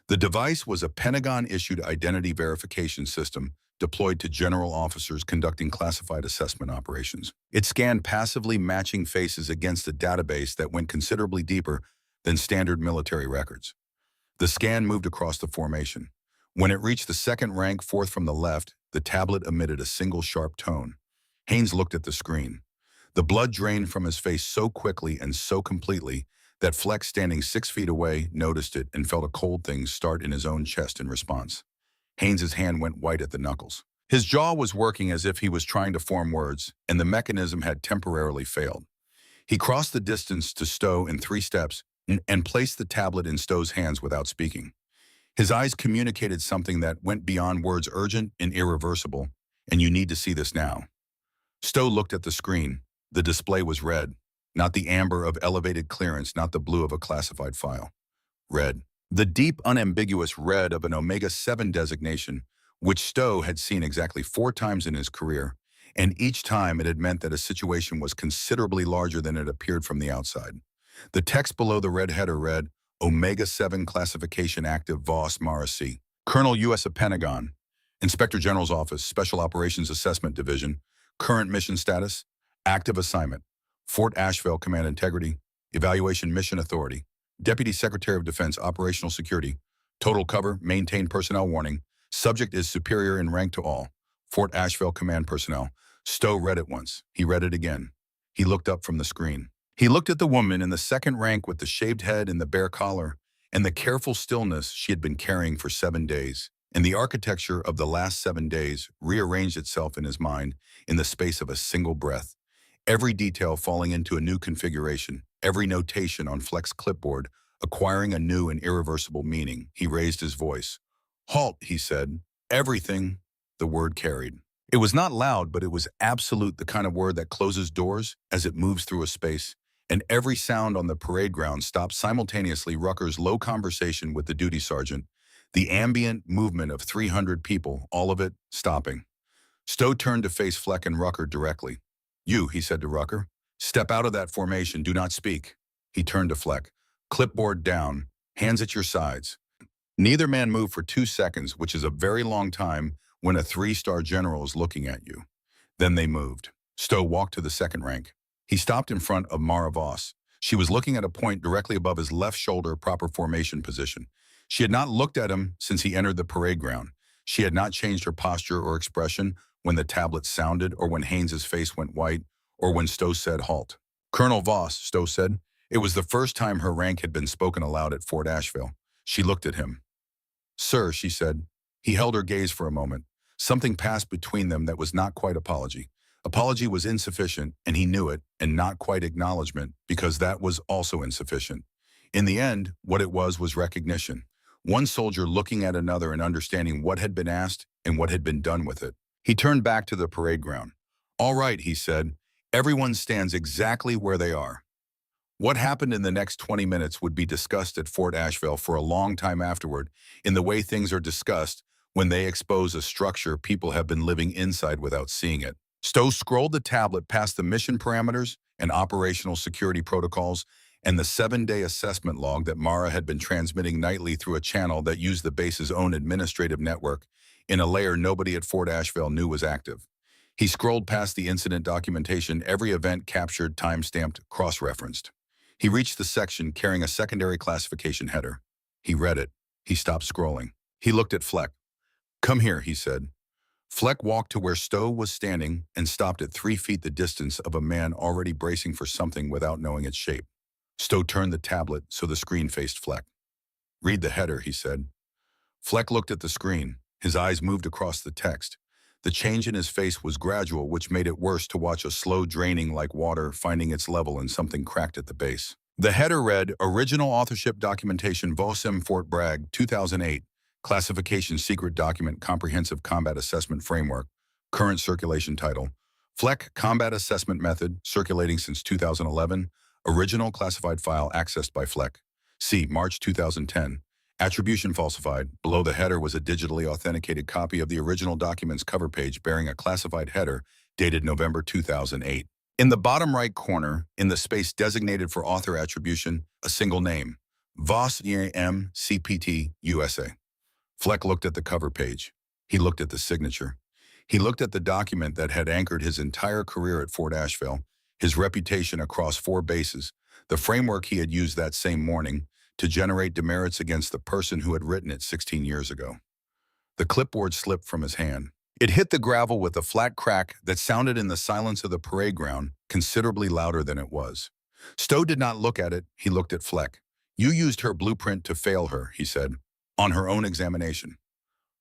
The device was a Pentagon-issued identity verification system deployed to general officers conducting classified assessment operations. It scanned passively matching faces against a database that went considerably deeper than standard military records. The scan moved across the formation. When it reached the second rank fourth from the left, the tablet emitted a single sharp tone. Haynes looked at the screen. The blood drained from his face so quickly and so completely that Fleck, standing 6 feet away, noticed it and felt a cold thing start in his own chest in response. Haynes's hand went white at the knuckles. His jaw was working as if he was trying to form words, and the mechanism had temporarily failed. He crossed the distance to Stowe in 3 steps and placed the tablet in Stowe's hands without speaking. His eyes communicated something that went beyond words, urgent and irreversible, and you need to see this now. Stowe looked at the screen. The display was red, not the amber of elevated clearance, not the blue of a classified file. Red. The deep, unambiguous red of an Omega-7 designation, which Stowe had seen exactly 4 times in his career, and each time it had meant that a situation was considerably larger than it appeared from the outside. The text below the red header read, Omega-7 Classification Active Voss Mara C. Colonel U.S. Pentagon. Inspector General's Office, Special Operations Assessment Division. Current mission status, active assignment. Fort Ashvale Command Integrity. Evaluation Mission Authority. Deputy Secretary of Defense Operational Security. Total cover, maintain personnel warning. Subject is superior in rank to all. Fort Ashvale Command Personnel. Stowe read it once. He read it again. He looked up from the screen. He looked at the woman in the second rank with the shaved head and the bare collar, and the careful stillness she had been carrying for 7 days. And the architecture of the last 7 days rearranged itself in his mind in the space of a single breath. Every detail falling into a new configuration, every notation on Fleck's clipboard acquiring a new and irreversible meaning. He raised his voice. Halt, he said. Everything, the word carried. It was not loud, but it was absolute, the kind of word that closes doors as it moves through a space. And every sound on the parade ground stopped simultaneously. Rucker's low conversation with the duty sergeant, the ambient movement of 300 people, all of it stopping. Stowe turned to face Fleck and Rucker directly. You, he said to Rucker, step out of that formation, do not speak. He turned to Fleck. Clipboard down, hands at your sides. Neither man moved for 2 seconds, which is a very long time when a 3-star general is looking at you. Then they moved. Stowe walked to the second rank. He stopped in front of Mara Voss. She was looking at a point directly above his left shoulder, proper formation position. She had not looked at him since he entered the parade ground. She had not changed her posture or expression when the tablet sounded or when Haynes's face went white or when Stowe said halt. Colonel Voss, Stowe said. It was the first time her rank had been spoken aloud at Fort Ashvale. She looked at him. Sir, she said. He held her gaze for a moment. Something passed between them that was not quite apology. Apology was insufficient, and he knew it, and not quite acknowledgement, because that was also insufficient. In the end, what it was recognition. One soldier looking at another and understanding what had been asked and what had been done with it. He turned back to the parade ground. All right, he said. Everyone stands exactly where they are. What happened in the next 20 minutes would be discussed at Fort Ashvale for a long time afterward, in the way things are discussed when they expose a structure people have been living inside without seeing it. Stowe scrolled the tablet past the mission parameters and operational security protocols and the 7-day assessment log that Mara had been transmitting nightly through a channel that used the base's own administrative network in a layer nobody at Fort Ashvale knew was active. He scrolled past the incident documentation, every event captured, time-stamped, cross-referenced. He reached the section carrying a secondary classification header. He read it. He stopped scrolling. He looked at Fleck. Come here, he said. Fleck walked to where Stowe was standing and stopped at 3 feet the distance of a man already bracing for something without knowing its shape. Stowe turned the tablet so the screen faced Fleck. Read the header, he said. Fleck looked at the screen. His eyes moved across the text. The change in his face was gradual, which made it worse to watch a slow draining like water finding its level in something cracked at the base. The header read, Original Authorship Documentation Voiceover Fort Bragg, 2008. Classification Secret Document Comprehensive Combat Assessment Framework. Current circulation title. Fleck Combat Assessment Method, circulating since 2011. Original classified file accessed by Fleck. C. March 2010. Attribution falsified. Below the header was a digitally authenticated copy of the original document's cover page bearing a classified header dated November 2008. In the bottom right corner, in the space designated for author attribution, a single name. Voss M. CPT, USA. Fleck looked at the cover page. He looked at the signature. He looked at the document that had anchored his entire career at Fort Ashvale, his reputation across 4 bases, the framework he had used that same morning to generate demerits against the person who had written it 16 years ago. The clipboard slipped from his hand. It hit the gravel with a flat crack that sounded in the silence of the parade ground, considerably louder than it was. Stowe did not look at it, he looked at Fleck. You used her blueprint to fail her, he said, on her own examination.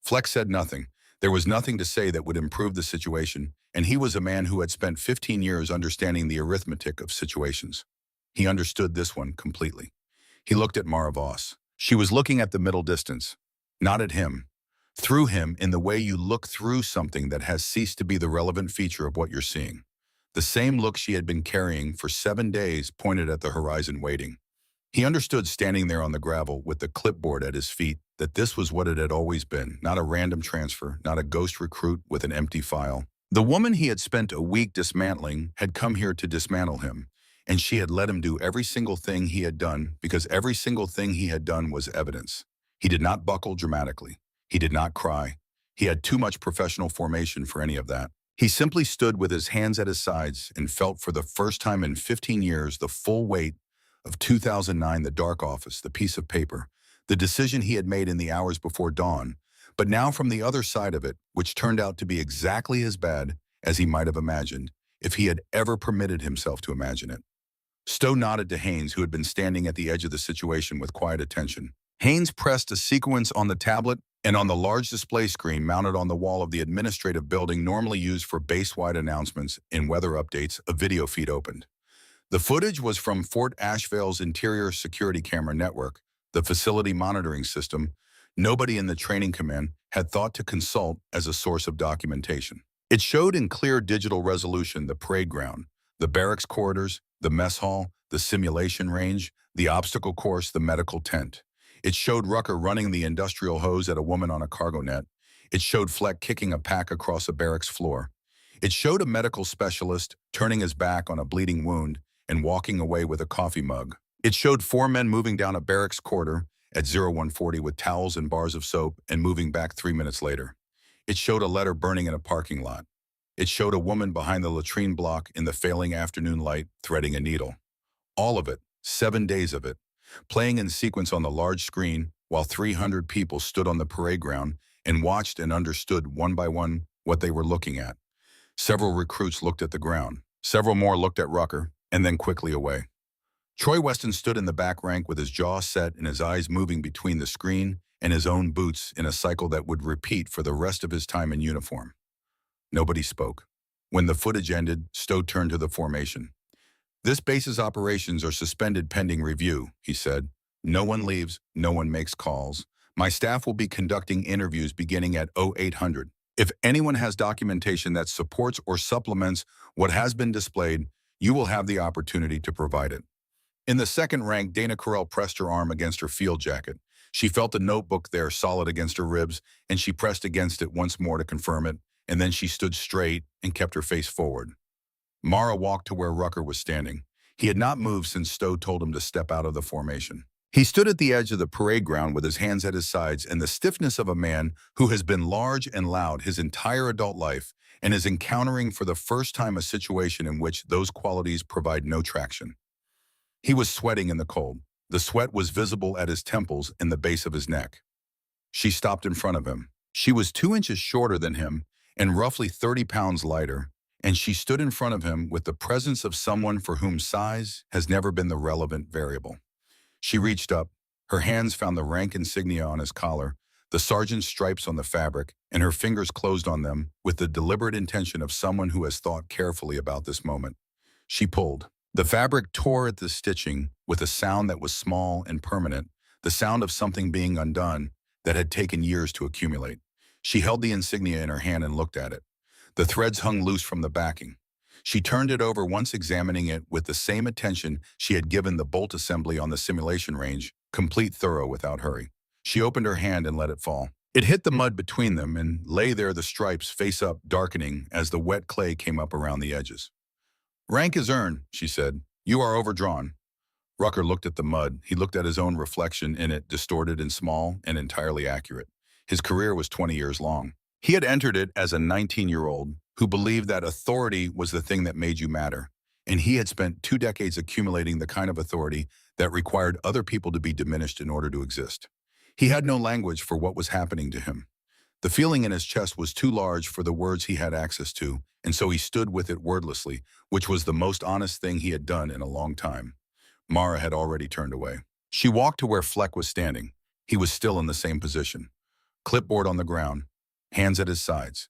Fleck said nothing. There was nothing to say that would improve the situation, and he was a man who had spent 15 years understanding the arithmetic of situations. He understood this one completely. He looked at Mara Voss. She was looking at the middle distance, not at him. Through him in the way you look through something that has ceased to be the relevant feature of what you're seeing. The same look she had been carrying for 7 days pointed at the horizon waiting. He understood standing there on the gravel with the clipboard at his feet that this was what it had always been, not a random transfer, not a ghost recruit with an empty file. The woman he had spent a week dismantling had come here to dismantle him, and she had let him do every single thing he had done because every single thing he had done was evidence. He did not buckle dramatically. He did not cry. He had too much professional formation for any of that. He simply stood with his hands at his sides and felt for the first time in 15 years the full weight of 2009, the dark office, the piece of paper, the decision he had made in the hours before dawn, but now from the other side of it, which turned out to be exactly as bad as he might have imagined, if he had ever permitted himself to imagine it. Stowe nodded to Haynes, who had been standing at the edge of the situation with quiet attention. Haynes pressed a sequence on the tablet, and on the large display screen mounted on the wall of the administrative building normally used for base-wide announcements and weather updates, a video feed opened. The footage was from Fort Ashvale's interior security camera network, the facility monitoring system nobody in the training command had thought to consult as a source of documentation. It showed in clear digital resolution the parade ground, the barracks corridors, the mess hall, the simulation range, the obstacle course, the medical tent. It showed Rucker running the industrial hose at a woman on a cargo net. It showed Fleck kicking a pack across a barracks floor. It showed a medical specialist turning his back on a bleeding wound and walking away with a coffee mug. It showed 4 men moving down a barracks corridor at 0140 with towels and bars of soap and moving back 3 minutes later. It showed a letter burning in a parking lot. It showed a woman behind the latrine block in the failing afternoon light threading a needle. All of it, 7 days of it, playing in sequence on the large screen while 300 people stood on the parade ground and watched and understood one by one what they were looking at. Several recruits looked at the ground. Several more looked at Rucker, and then quickly away. Troy Weston stood in the back rank with his jaw set and his eyes moving between the screen and his own boots in a cycle that would repeat for the rest of his time in uniform. Nobody spoke. When the footage ended, Stowe turned to the formation. "This base's operations are suspended pending review," he said. "No one leaves, no one makes calls. My staff will be conducting interviews beginning at 0800. If anyone has documentation that supports or supplements what has been displayed, you will have the opportunity to provide it." In the second rank, Dana Carell pressed her arm against her field jacket. She felt the notebook there solid against her ribs, and she pressed against it once more to confirm it, and then she stood straight and kept her face forward. Mara walked to where Rucker was standing. He had not moved since Stowe told him to step out of the formation. He stood at the edge of the parade ground with his hands at his sides and the stiffness of a man who has been large and loud his entire adult life and is encountering for the first time a situation in which those qualities provide no traction. He was sweating in the cold. The sweat was visible at his temples and the base of his neck. She stopped in front of him. She was 2 inches shorter than him and roughly 30 pounds lighter, and she stood in front of him with the presence of someone for whom size has never been the relevant variable. She reached up. Her hands found the rank insignia on his collar, the sergeant's stripes on the fabric, and her fingers closed on them with the deliberate intention of someone who has thought carefully about this moment. She pulled. The fabric tore at the stitching with a sound that was small and permanent, the sound of something being undone that had taken years to accumulate. She held the insignia in her hand and looked at it. The threads hung loose from the backing. She turned it over, once examining it with the same attention she had given the bolt assembly on the simulation range, complete, thorough, without hurry. She opened her hand and let it fall. It hit the mud between them and lay there, the stripes face up, darkening as the wet clay came up around the edges. "Rank is earned," she said. "You are overdrawn." Rucker looked at the mud. He looked at his own reflection in it, distorted and small and entirely accurate. His career was 20 years long. He had entered it as a 19-year-old who believed that authority was the thing that made you matter, and he had spent 2 decades accumulating the kind of authority that required other people to be diminished in order to exist. He had no language for what was happening to him. The feeling in his chest was too large for the words he had access to, and so he stood with it wordlessly, which was the most honest thing he had done in a long time. Mara had already turned away. She walked to where Fleck was standing. He was still in the same position. Clipboard on the ground, hands at his sides.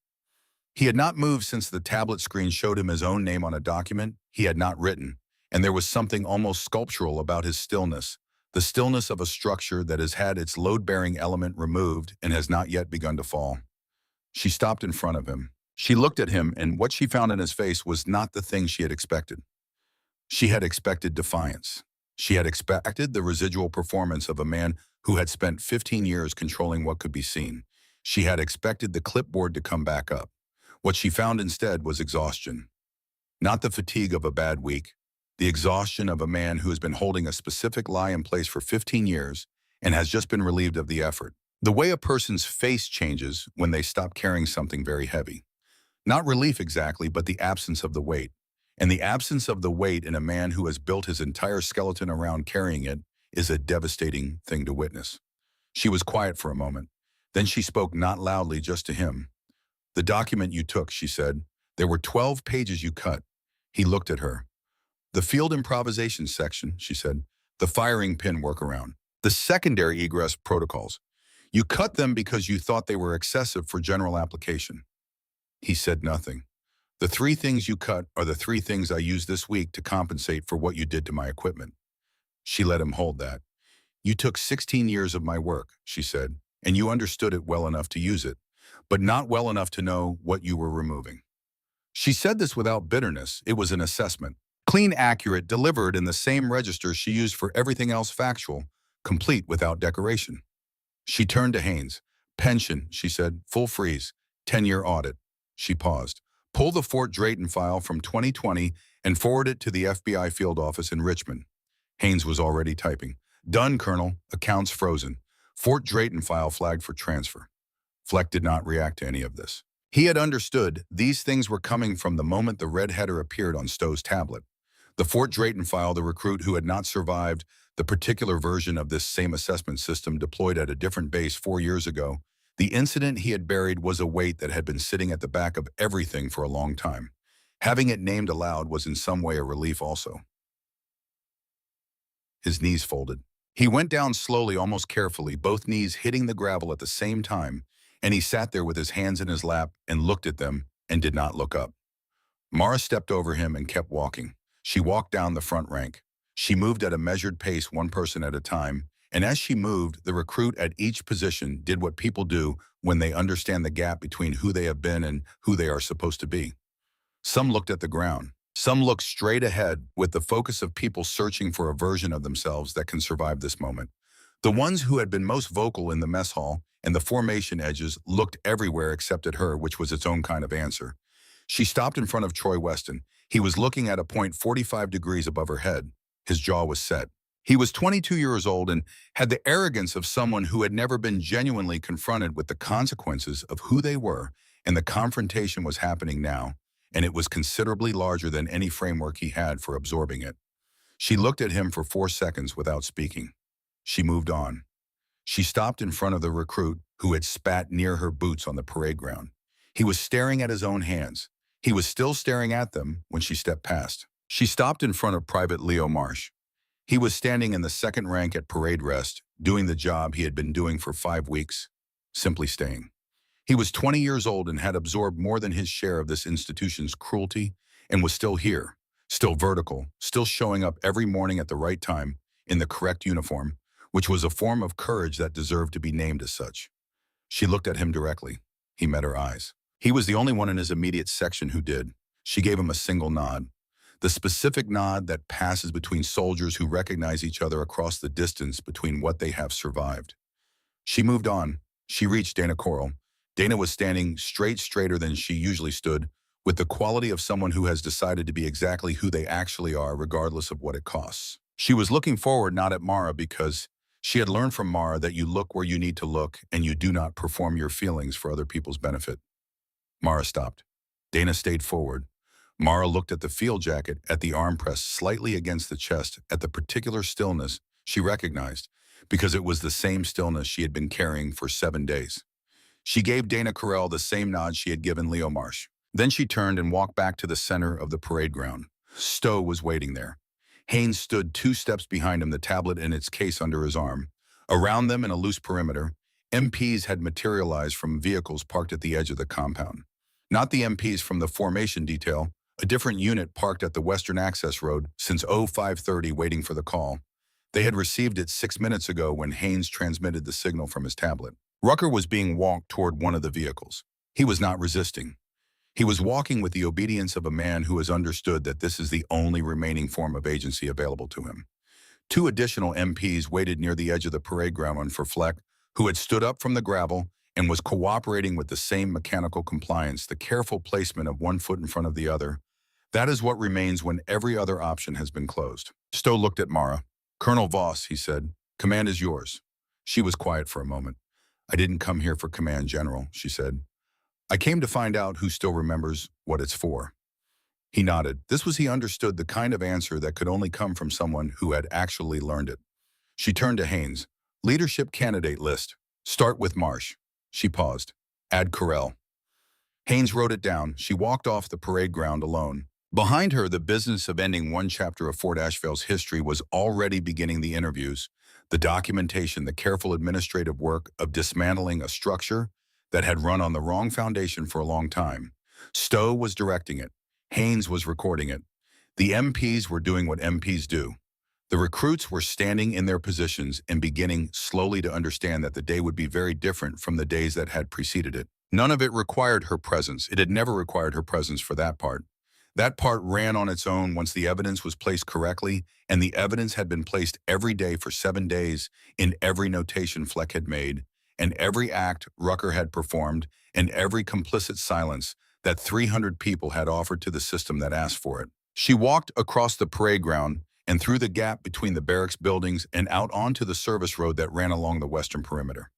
He had not moved since the tablet screen showed him his own name on a document he had not written, and there was something almost sculptural about his stillness, the stillness of a structure that has had its load-bearing element removed and has not yet begun to fall. She stopped in front of him. She looked at him, and what she found in his face was not the thing she had expected. She had expected defiance. She had expected the residual performance of a man who had spent 15 years controlling what could be seen. She had expected the clipboard to come back up. What she found instead was exhaustion. Not the fatigue of a bad week, the exhaustion of a man who has been holding a specific lie in place for 15 years and has just been relieved of the effort. The way a person's face changes when they stop carrying something very heavy. Not relief exactly, but the absence of the weight. And the absence of the weight in a man who has built his entire skeleton around carrying it is a devastating thing to witness. She was quiet for a moment. Then she spoke, not loudly, just to him. "The document you took," she said. "There were 12 pages you cut." He looked at her. "The field improvisation section," she said. "The firing pin workaround. The secondary egress protocols. You cut them because you thought they were excessive for general application." He said nothing. "The 3 things you cut are the 3 things I used this week to compensate for what you did to my equipment." She let him hold that. "You took 16 years of my work," she said, "and you understood it well enough to use it, but not well enough to know what you were removing." She said this without bitterness. It was an assessment. Clean, accurate, delivered in the same register she used for everything else, factual, complete without decoration. She turned to Haynes. "Pension," she said. "Full freeze. 10-year audit." She paused. "Pull the Fort Drayton file from 2020 and forward it to the FBI field office in Richmond." Haynes was already typing. "Done, Colonel. Accounts frozen. Fort Drayton file flagged for transfer." Fleck did not react to any of this. He had understood these things were coming from the moment the red header appeared on Stowe's tablet. The Fort Drayton file, the recruit who had not survived the particular version of this same assessment system deployed at a different base 4 years ago, The incident he had buried was a weight that had been sitting at the back of everything for a long time. Having it named aloud was in some way a relief also. His knees folded. He went down slowly, almost carefully, both knees hitting the gravel at the same time, and he sat there with his hands in his lap and looked at them and did not look up. Mara stepped over him and kept walking. She walked down the front rank. She moved at a measured pace, one person at a time, and as she moved, the recruit at each position did what people do when they understand the gap between who they have been and who they are supposed to be. Some looked at the ground. Some looked straight ahead with the focus of people searching for a version of themselves that can survive this moment. The ones who had been most vocal in the mess hall and the formation edges looked everywhere except at her, which was its own kind of answer. She stopped in front of Troy Weston. He was looking at a point 45 degrees above her head. His jaw was set. He was 22 years old and had the arrogance of someone who had never been genuinely confronted with the consequences of who they were, and the confrontation was happening now, and it was considerably larger than any framework he had for absorbing it. She looked at him for 4 seconds without speaking. She moved on. She stopped in front of the recruit who had spat near her boots on the parade ground. He was staring at his own hands. He was still staring at them when she stepped past. She stopped in front of Private Leo Marsh. He was standing in the second rank at parade rest, doing the job he had been doing for 5 weeks, simply staying. He was 20 years old and had absorbed more than his share of this institution's cruelty and was still here, still vertical, still showing up every morning at the right time in the correct uniform, which was a form of courage that deserved to be named as such. She looked at him directly. He met her eyes. He was the only one in his immediate section who did. She gave him a single nod. The specific nod that passes between soldiers who recognize each other across the distance between what they have survived. She moved on. She reached Dana Coral. Dana was standing straighter than she usually stood, with the quality of someone who has decided to be exactly who they actually are, regardless of what it costs. She was looking forward, not at Mara, because she had learned from Mara that you look where you need to look and you do not perform your feelings for other people's benefit. Mara stopped. Dana stayed forward. Mara looked at the field jacket, at the arm press slightly against the chest, at the particular stillness she recognized, because it was the same stillness she had been carrying for 7 days. She gave Dana Carell the same nod she had given Leo Marsh. Then she turned and walked back to the center of the parade ground. Stowe was waiting there. Haynes stood 2 steps behind him, the tablet in its case under his arm. Around them, in a loose perimeter, MPs had materialized from vehicles parked at the edge of the compound. Not the MPs from the formation detail, a different unit parked at the Western Access Road since 0530 waiting for the call. They had received it 6 minutes ago when Haynes transmitted the signal from his tablet. Rucker was being walked toward one of the vehicles. He was not resisting. He was walking with the obedience of a man who has understood that this is the only remaining form of agency available to him. 2 additional MPs waited near the edge of the parade ground for Fleck, who had stood up from the gravel and was cooperating with the same mechanical compliance, the careful placement of one foot in front of the other. That is what remains when every other option has been closed. Stowe looked at Mara. "Colonel Voss," he said, "command is yours." She was quiet for a moment. "I didn't come here for command, General," she said. "I came to find out who still remembers what it's for." He nodded. This was, he understood, the kind of answer that could only come from someone who had actually learned it. She turned to Haynes. "Leadership candidate list. Start with Marsh." She paused. "Add Carell." Haynes wrote it down. She walked off the parade ground alone. Behind her, the business of ending one chapter of Fort Ashvale's history was already beginning. The interviews, the documentation, the careful administrative work of dismantling a structure that had run on the wrong foundation for a long time. Stowe was directing it. Haynes was recording it. The MPs were doing what MPs do. The recruits were standing in their positions and beginning slowly to understand that the day would be very different from the days that had preceded it. None of it required her presence. It had never required her presence for that part. That part ran on its own once the evidence was placed correctly, and the evidence had been placed every day for 7 days in every notation Fleck had made, and every act Rucker had performed, and every complicit silence that 300 people had offered to the system that asked for it. She walked across the parade ground and through the gap between the barracks buildings and out onto the service road that ran along the western perimeter.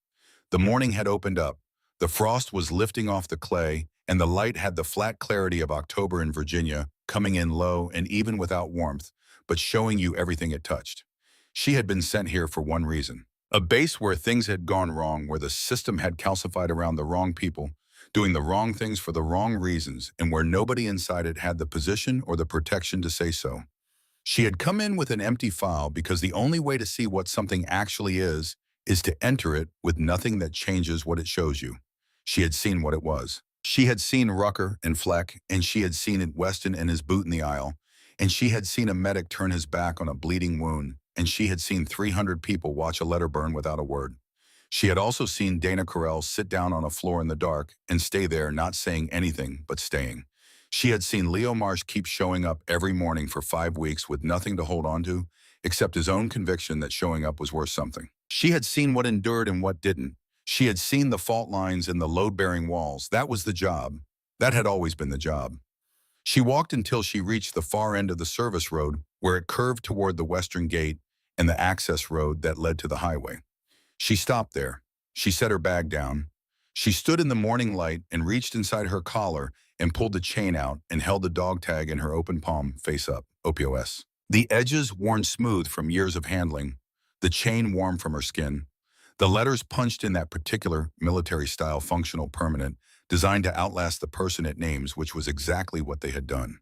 The morning had opened up. The frost was lifting off the clay, and the light had the flat clarity of October in Virginia, coming in low and even without warmth, but showing you everything it touched. She had been sent here for one reason. A base where things had gone wrong, where the system had calcified around the wrong people, doing the wrong things for the wrong reasons, and where nobody inside it had the position or the protection to say so. She had come in with an empty file because the only way to see what something actually is to enter it with nothing that changes what it shows you. She had seen what it was. She had seen Rucker and Fleck, and she had seen Weston and his boot in the aisle, and she had seen a medic turn his back on a bleeding wound, and she had seen 300 people watch a letter burn without a word. She had also seen Dana Carell sit down on a floor in the dark and stay there, not saying anything, but staying. She had seen Leo Marsh keep showing up every morning for 5 weeks with nothing to hold on to, except his own conviction that showing up was worth something. She had seen what endured and what didn't. She had seen the fault lines and the load-bearing walls. That was the job. That had always been the job. She walked until she reached the far end of the service road, where it curved toward the western gate and the access road that led to the highway. She stopped there. She set her bag down. She stood in the morning light and reached inside her collar and pulled the chain out and held the dog tag in her open palm, face up, OPOS. The edges worn smooth from years of handling, the chain warm from her skin, the letters punched in that particular military-style functional permanent designed to outlast the person it names, which was exactly what they had done.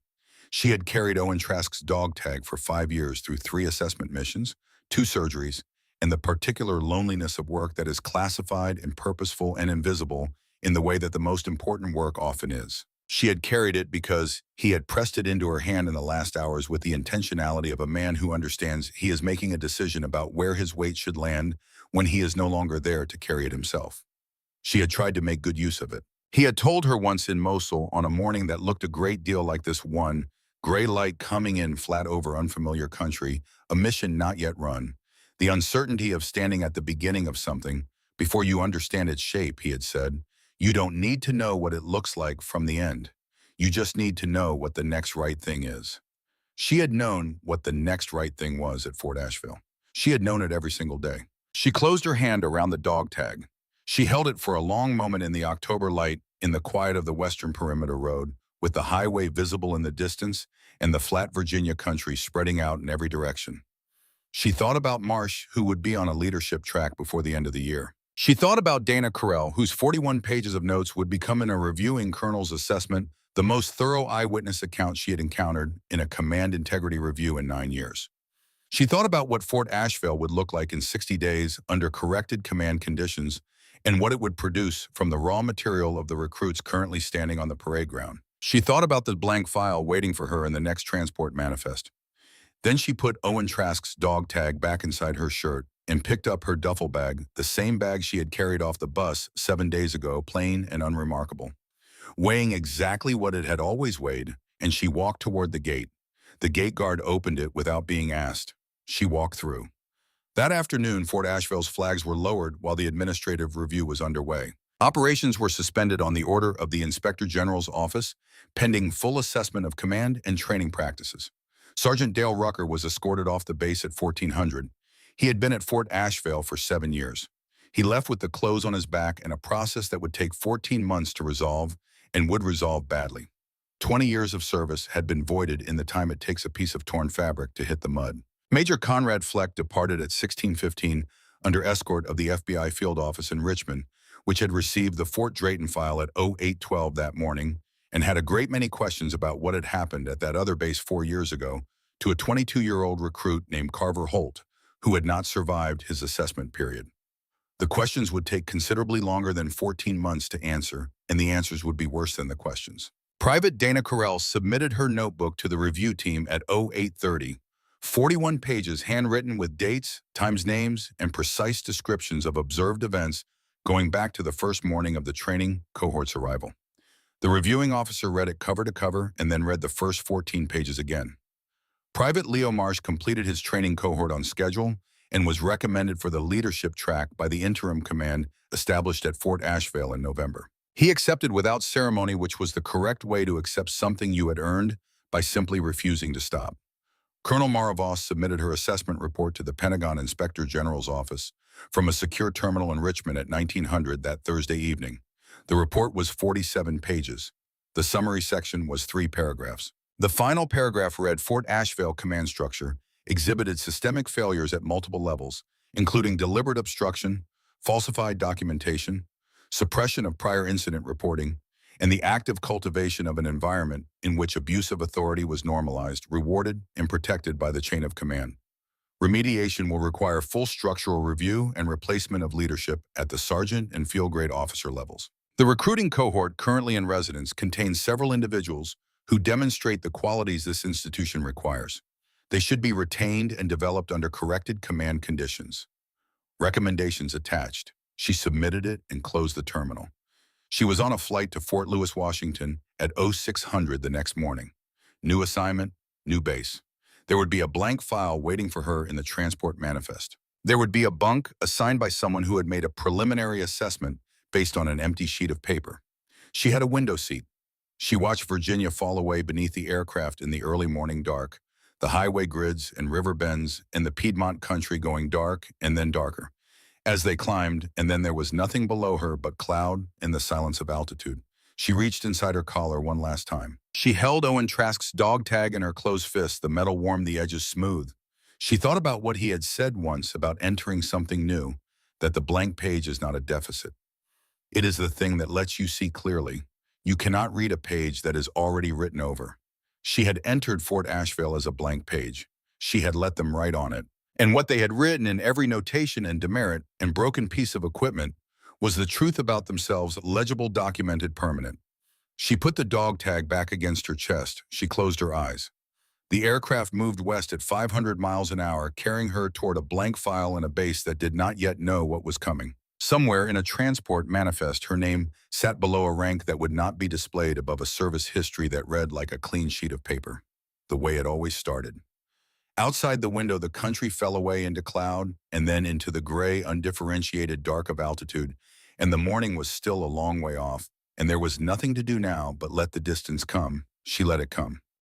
She had carried Owen Trask's dog tag for 5 years through 3 assessment missions, 2 surgeries, and the particular loneliness of work that is classified and purposeful and invisible in the way that the most important work often is. She had carried it because he had pressed it into her hand in the last hours with the intentionality of a man who understands he is making a decision about where his weight should land when he is no longer there to carry it himself. She had tried to make good use of it. He had told her once in Mosul on a morning that looked a great deal like this one, gray light coming in flat over unfamiliar country, a mission not yet run. The uncertainty of standing at the beginning of something, before you understand its shape, he had said. You don't need to know what it looks like from the end. You just need to know what the next right thing is. She had known what the next right thing was at Fort Ashvale. She had known it every single day. She closed her hand around the dog tag. She held it for a long moment in the October light, in the quiet of the western perimeter road, with the highway visible in the distance and the flat Virginia country spreading out in every direction. She thought about Marsh, who would be on a leadership track before the end of the year. She thought about Dana Carell, whose 41 pages of notes would become in a reviewing colonel's assessment the most thorough eyewitness account she had encountered in a command integrity review in 9 years. She thought about what Fort Ashvale would look like in 60 days under corrected command conditions and what it would produce from the raw material of the recruits currently standing on the parade ground. She thought about the blank file waiting for her in the next transport manifest. Then she put Owen Trask's dog tag back inside her shirt and picked up her duffel bag, the same bag she had carried off the bus 7 days ago, plain and unremarkable. Weighing exactly what it had always weighed, and she walked toward the gate. The gate guard opened it without being asked. She walked through. That afternoon, Fort Ashevale's flags were lowered while the administrative review was underway. Operations were suspended on the order of the Inspector General's office, pending full assessment of command and training practices. Sergeant Dale Rucker was escorted off the base at 1400. He had been at Fort Ashvale for 7 years. He left with the clothes on his back and a process that would take 14 months to resolve and would resolve badly. 20 years of service had been voided in the time it takes a piece of torn fabric to hit the mud. Major Conrad Fleck departed at 1615 under escort of the FBI field office in Richmond, which had received the Fort Drayton file at 0812 that morning and had a great many questions about what had happened at that other base 4 years ago to a 22-year-old recruit named Carver Holt, who had not survived his assessment period. The questions would take considerably longer than 14 months to answer, and the answers would be worse than the questions. Private Dana Carell submitted her notebook to the review team at 0830, 41 pages handwritten with dates, times names, and precise descriptions of observed events going back to the first morning of the training cohort's arrival. The reviewing officer read it cover to cover and then read the first 14 pages again. Private Leo Marsh completed his training cohort on schedule and was recommended for the leadership track by the interim command established at Fort Ashvale in November. He accepted without ceremony, which was the correct way to accept something you had earned by simply refusing to stop. Colonel Mara Voss submitted her assessment report to the Pentagon Inspector General's office from a secure terminal in Richmond at 1900 that Thursday evening. The report was 47 pages. The summary section was 3 paragraphs. The final paragraph read, Fort Ashvale command structure exhibited systemic failures at multiple levels including deliberate obstruction, falsified documentation, suppression of prior incident reporting, and the active cultivation of an environment in which abusive authority was normalized, rewarded, and protected by the chain of command. Remediation will require full structural review and replacement of leadership at the sergeant and field grade officer levels. The recruiting cohort currently in residence contains several individuals who demonstrate the qualities this institution requires. They should be retained and developed under corrected command conditions. Recommendations attached. She submitted it and closed the terminal. She was on a flight to Fort Lewis, Washington at 0600 the next morning. New assignment, new base. There would be a blank file waiting for her in the transport manifest. There would be a bunk assigned by someone who had made a preliminary assessment based on an empty sheet of paper. She had a window seat. She watched Virginia fall away beneath the aircraft in the early morning dark, the highway grids and river bends and the Piedmont country going dark and then darker. As they climbed, and then there was nothing below her but cloud and the silence of altitude. She reached inside her collar one last time. She held Owen Trask's dog tag in her closed fist, the metal warmed, the edges smooth. She thought about what he had said once about entering something new, that the blank page is not a deficit. It is the thing that lets you see clearly. You cannot read a page that is already written over. She had entered Fort Ashvale as a blank page. She had let them write on it. And what they had written in every notation and demerit and broken piece of equipment was the truth about themselves, legible, documented, permanent. She put the dog tag back against her chest. She closed her eyes. The aircraft moved west at 500 miles an hour, carrying her toward a blank file and a base that did not yet know what was coming. Somewhere in a transport manifest, her name sat below a rank that would not be displayed above a service history that read like a clean sheet of paper, the way it always started. Outside the window, the country fell away into cloud and then into the gray, undifferentiated dark of altitude, and the morning was still a long way off, and there was nothing to do now but let the distance come. She let it come.